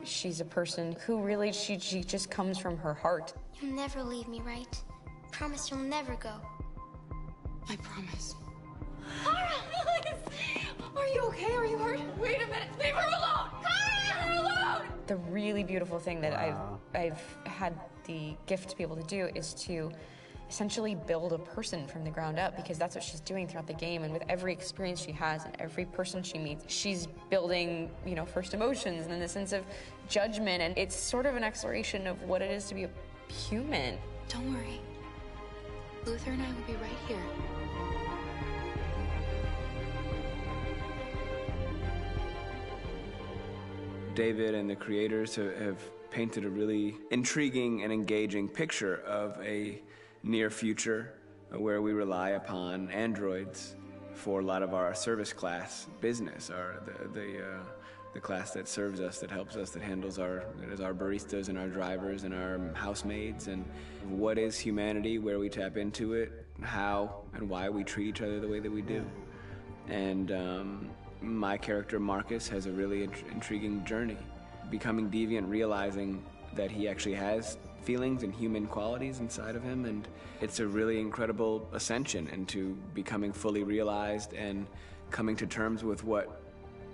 She's a person who really, she just comes from her heart. You'll never leave me, right? Promise you'll never go. I promise. Kara, please! Are you okay? Are you hurt? Wait a minute. Leave her alone! Kara! Leave her alone! The really beautiful thing that I've had the gift to be able to do is to essentially build a person from the ground up, because that's what she's doing throughout the game. And with every experience she has and every person she meets, she's building, you know, first emotions and then the sense of judgment. And it's sort of an exploration of what it is to be a human. Don't worry. Luther and I will be right here. David and the creators have painted a really intriguing and engaging picture of a near future where we rely upon androids for a lot of our service class business, the class that serves us, that helps us, that handles our baristas and our drivers and our housemaids. And what is humanity, where we tap into it, how and why we treat each other the way that we do. And my character Marcus has a really intriguing journey, becoming deviant, realizing that he actually has feelings and human qualities inside of him, and it's a really incredible ascension into becoming fully realized and coming to terms with what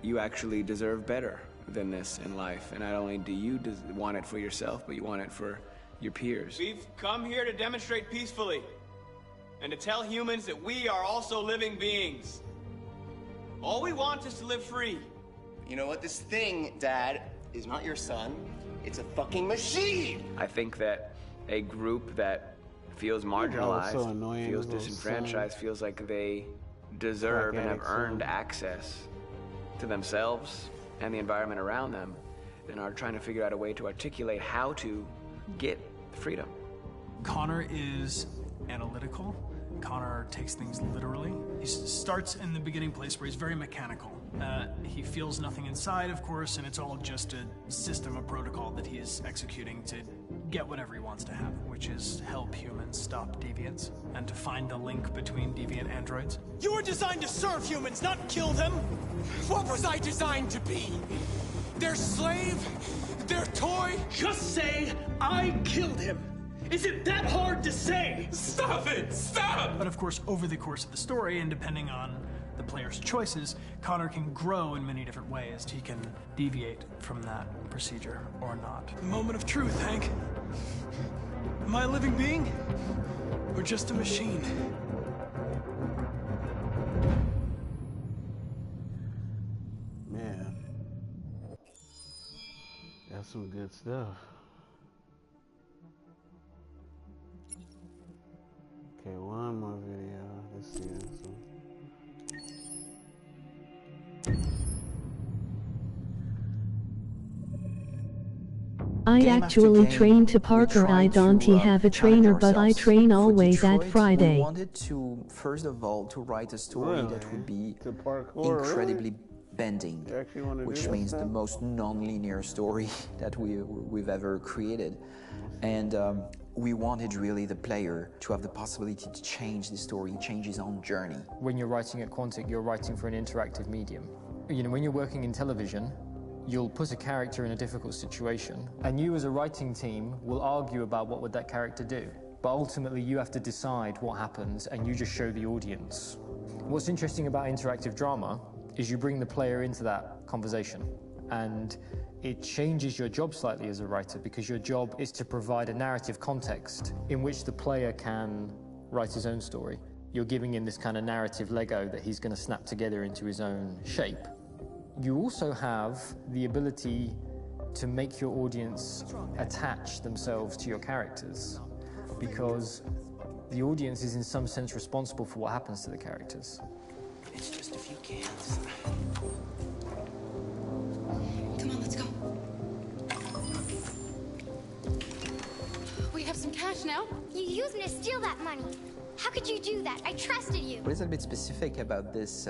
you actually deserve better than this in life. And not only do you want it for yourself, but you want it for your peers. We've come here to demonstrate peacefully and to tell humans that we are also living beings. All we want is to live free. You know what? This thing, Dad, is not your son. It's a fucking machine! I think that a group that feels marginalized, feels disenfranchised, feels like they deserve and have earned access to themselves and the environment around them, and are trying to figure out a way to articulate how to get freedom. Connor is analytical. Connor takes things literally. He starts in the beginning place where he's very mechanical. He feels nothing inside, of course, and it's all just a system, a protocol that he is executing to get whatever he wants to have, which is help humans stop deviants and to find the link between deviant androids. You were designed to serve humans, not kill them! What was I designed to be? Their slave? Their toy? Just say, I killed him! Is it that hard to say? Stop it! Stop! But of course, over the course of the story, and depending on the player's choices, Connor can grow in many different ways. He can deviate from that procedure or not. The moment of truth, Hank. Am I a living being? Or just a machine? Man. That's some good stuff. Okay, one more video. Let's see this one. I actually train to Parker. I don't have a trainer, but I train always at Friday. We wanted to, first of all, to write a story that would be incredibly bending, which means the most non-linear story that we've ever created. And we wanted really the player to have the possibility to change the story, change his own journey. When you're writing at Quantic, you're writing for an interactive medium. You know, when you're working in television, you'll put a character in a difficult situation, and you as a writing team will argue about what would that character do. But ultimately, you have to decide what happens, and you just show the audience. What's interesting about interactive drama is you bring the player into that conversation, and it changes your job slightly as a writer, because your job is to provide a narrative context in which the player can write his own story. You're giving him this kind of narrative Lego that he's going to snap together into his own shape. You also have the ability to make your audience attach themselves to your characters, because the audience is in some sense responsible for what happens to the characters. It's just a few cans. Come on, let's go. We have some cash now. You used me to steal that money. How could you do that? I trusted you. What is a bit specific about this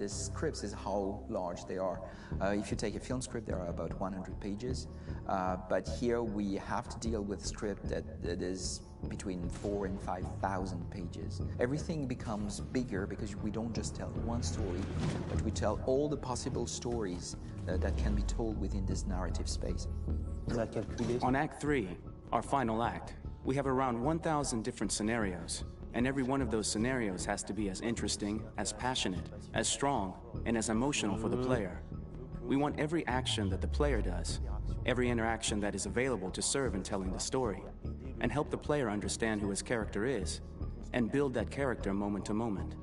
scripts is how large they are. If you take a film script, there are about 100 pages, but here we have to deal with a script that is between 4,000 and 5,000 pages. Everything becomes bigger because we don't just tell one story, but we tell all the possible stories that can be told within this narrative space. On Act 3, our final act, we have around 1,000 different scenarios, and every one of those scenarios has to be as interesting, as passionate, as strong, and as emotional for the player. We want every action that the player does, every interaction that is available to serve in telling the story, and help the player understand who his character is, and build that character moment to moment.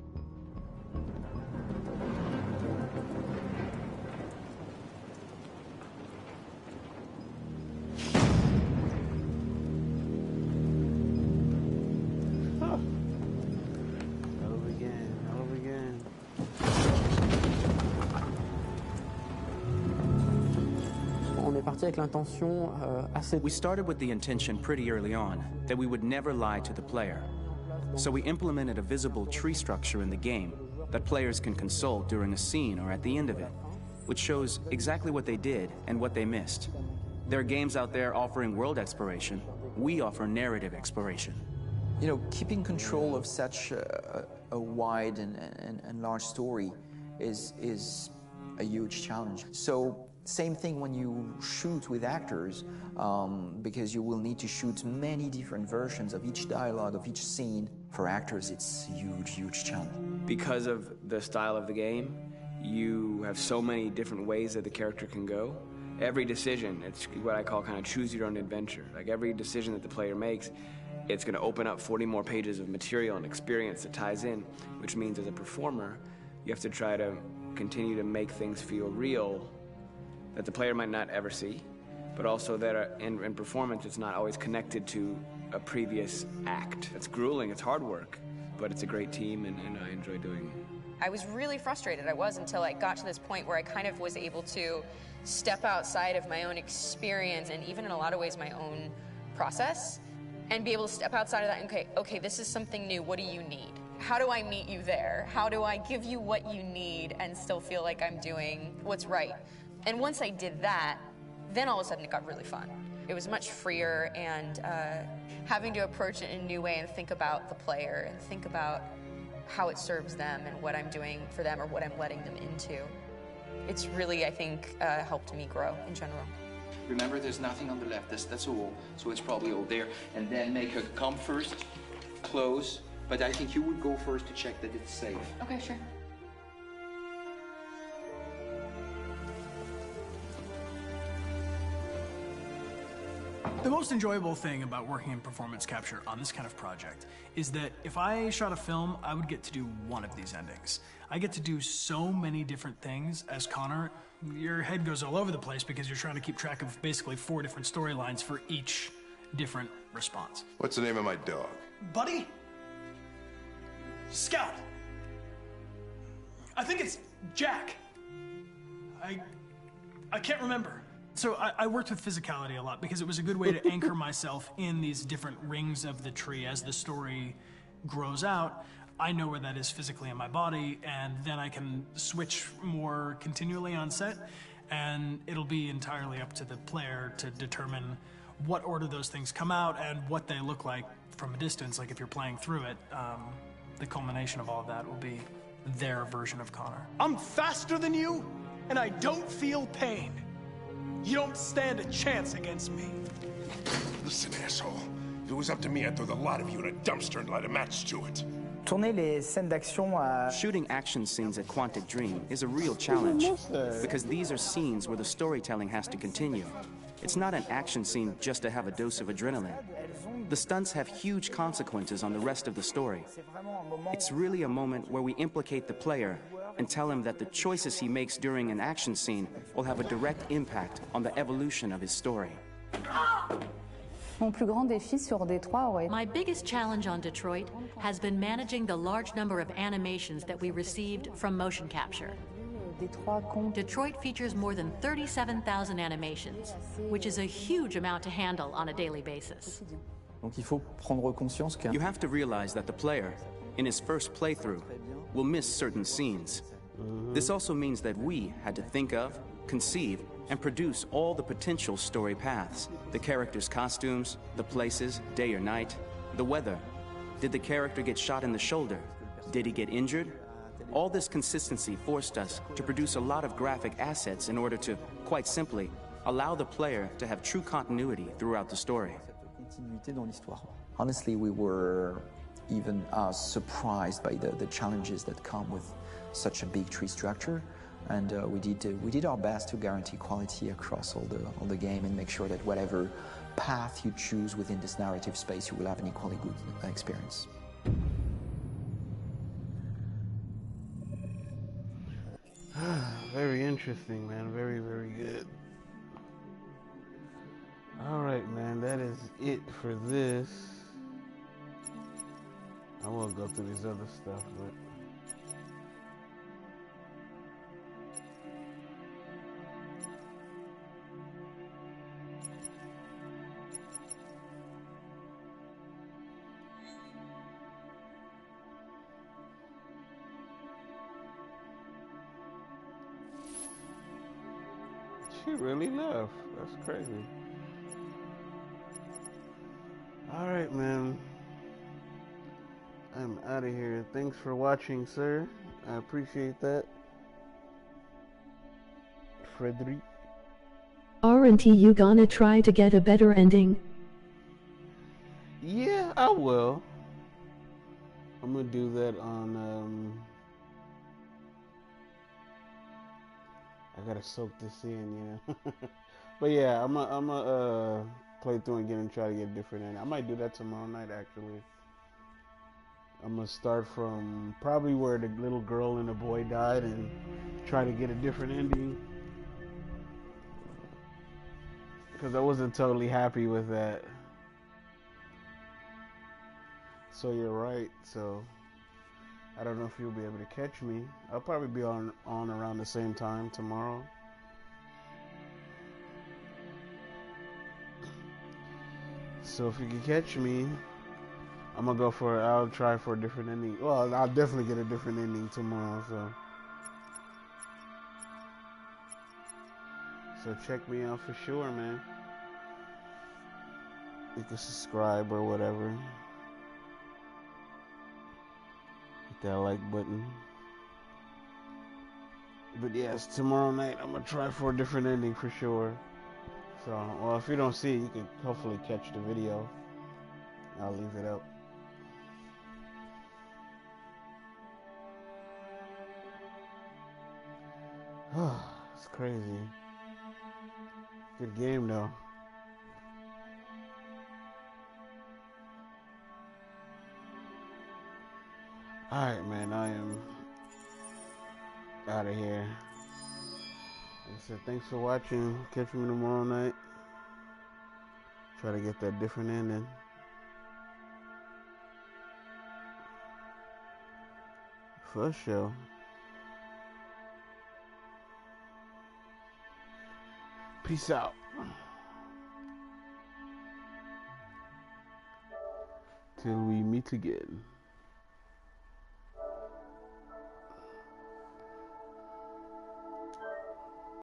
We started with the intention pretty early on that we would never lie to the player. So we implemented a visible tree structure in the game that players can consult during a scene or at the end of it, which shows exactly what they did and what they missed. There are games out there offering world exploration. We offer narrative exploration. You know, keeping control of such a wide and large story is a huge challenge. So same thing when you shoot with actors, because you will need to shoot many different versions of each dialogue, of each scene. For actors, it's a huge, huge challenge. Because of the style of the game, you have so many different ways that the character can go. Every decision, it's what I call kind of choose your own adventure. Like every decision that the player makes, it's going to open up 40 more pages of material and experience that ties in, which means as a performer, you have to try to continue to make things feel real that the player might not ever see, but also that in performance it's not always connected to a previous act. It's grueling, it's hard work, but it's a great team and I enjoy doing it. I was really frustrated, until I got to this point where I kind of was able to step outside of my own experience and even in a lot of ways my own process and be able to step outside of that and okay, this is something new, what do you need? How do I meet you there? How do I give you what you need and still feel like I'm doing what's right? And once I did that, then all of a sudden it got really fun. It was much freer and having to approach it in a new way and think about the player and think about how it serves them and what I'm doing for them or what I'm letting them into. It's really, I think, helped me grow in general. Remember, there's nothing on the left. That's a wall, so it's probably all there. And then make her come first, close. But I think you would go first to check that it's safe. Okay, sure. The most enjoyable thing about working in performance capture on this kind of project is that if I shot a film, I would get to do one of these endings. I get to do so many different things as Connor. Your head goes all over the place because you're trying to keep track of basically 4 different storylines for each different response. What's the name of my dog? Buddy? Scout. I think it's Jack. I can't remember. So I worked with physicality a lot because it was a good way to anchor myself in these different rings of the tree. As the story grows out, I know where that is physically in my body, and then I can switch more continually on set, and it'll be entirely up to the player to determine what order those things come out and what they look like from a distance. Like if you're playing through it, the culmination of all of that will be their version of Connor. I'm faster than you, and I don't feel pain. You don't stand a chance against me. Listen, asshole. If it was up to me, I'd throw the lot of you in a dumpster and light a match to it. Shooting action scenes at Quantic Dream is a real challenge because these are scenes where the storytelling has to continue. It's not an action scene just to have a dose of adrenaline. The stunts have huge consequences on the rest of the story. It's really a moment where we implicate the player and tell him that the choices he makes during an action scene will have a direct impact on the evolution of his story. My biggest challenge on Detroit has been managing the large number of animations that we received from motion capture. Detroit features more than 37,000 animations, which is a huge amount to handle on a daily basis. Donc il faut prendre conscience qu'un... You have to realize that the player, in his first playthrough, will miss certain scenes. This also means that we had to think of, conceive, and produce all the potential story paths. The characters' costumes, the places, day or night, the weather. Did the character get shot in the shoulder? Did he get injured? All this consistency forced us to produce a lot of graphic assets in order to, quite simply, allow the player to have true continuity throughout the story. Honestly, we were even surprised by the challenges that come with such a big tree structure, and we did our best to guarantee quality across all the game and make sure that whatever path you choose within this narrative space, you will have an equally good experience. Very interesting, man. Very, very good. Alright, man, that is it for this. I won't go through this other stuff, but she really left. That's crazy. Alright, man. I'm out of here. Thanks for watching, sir. I appreciate that. Frederick. Aren't you gonna try to get a better ending? Yeah, I will. I'm gonna do that on, I gotta soak this in, yeah. But yeah, I'm gonna play through again and try to get a different ending. I might do that tomorrow night, actually. I'm gonna start from probably where the little girl and the boy died and try to get a different ending. Because I wasn't totally happy with that. So you're right, so I don't know if you'll be able to catch me. I'll probably be on around the same time tomorrow. So if you can catch me, I'll try for a different ending. Well, I'll definitely get a different ending tomorrow, so check me out for sure, man. You can subscribe or whatever. Hit that like button. But yes, tomorrow night I'm gonna try for a different ending for sure. So, well, if you don't see it, you can hopefully catch the video. I'll leave it up. It's crazy. Good game though. Alright, man, I am out of here. Like I said, thanks for watching. Catch me tomorrow night. Try to get that different ending. For sure. Peace out. Till we meet again.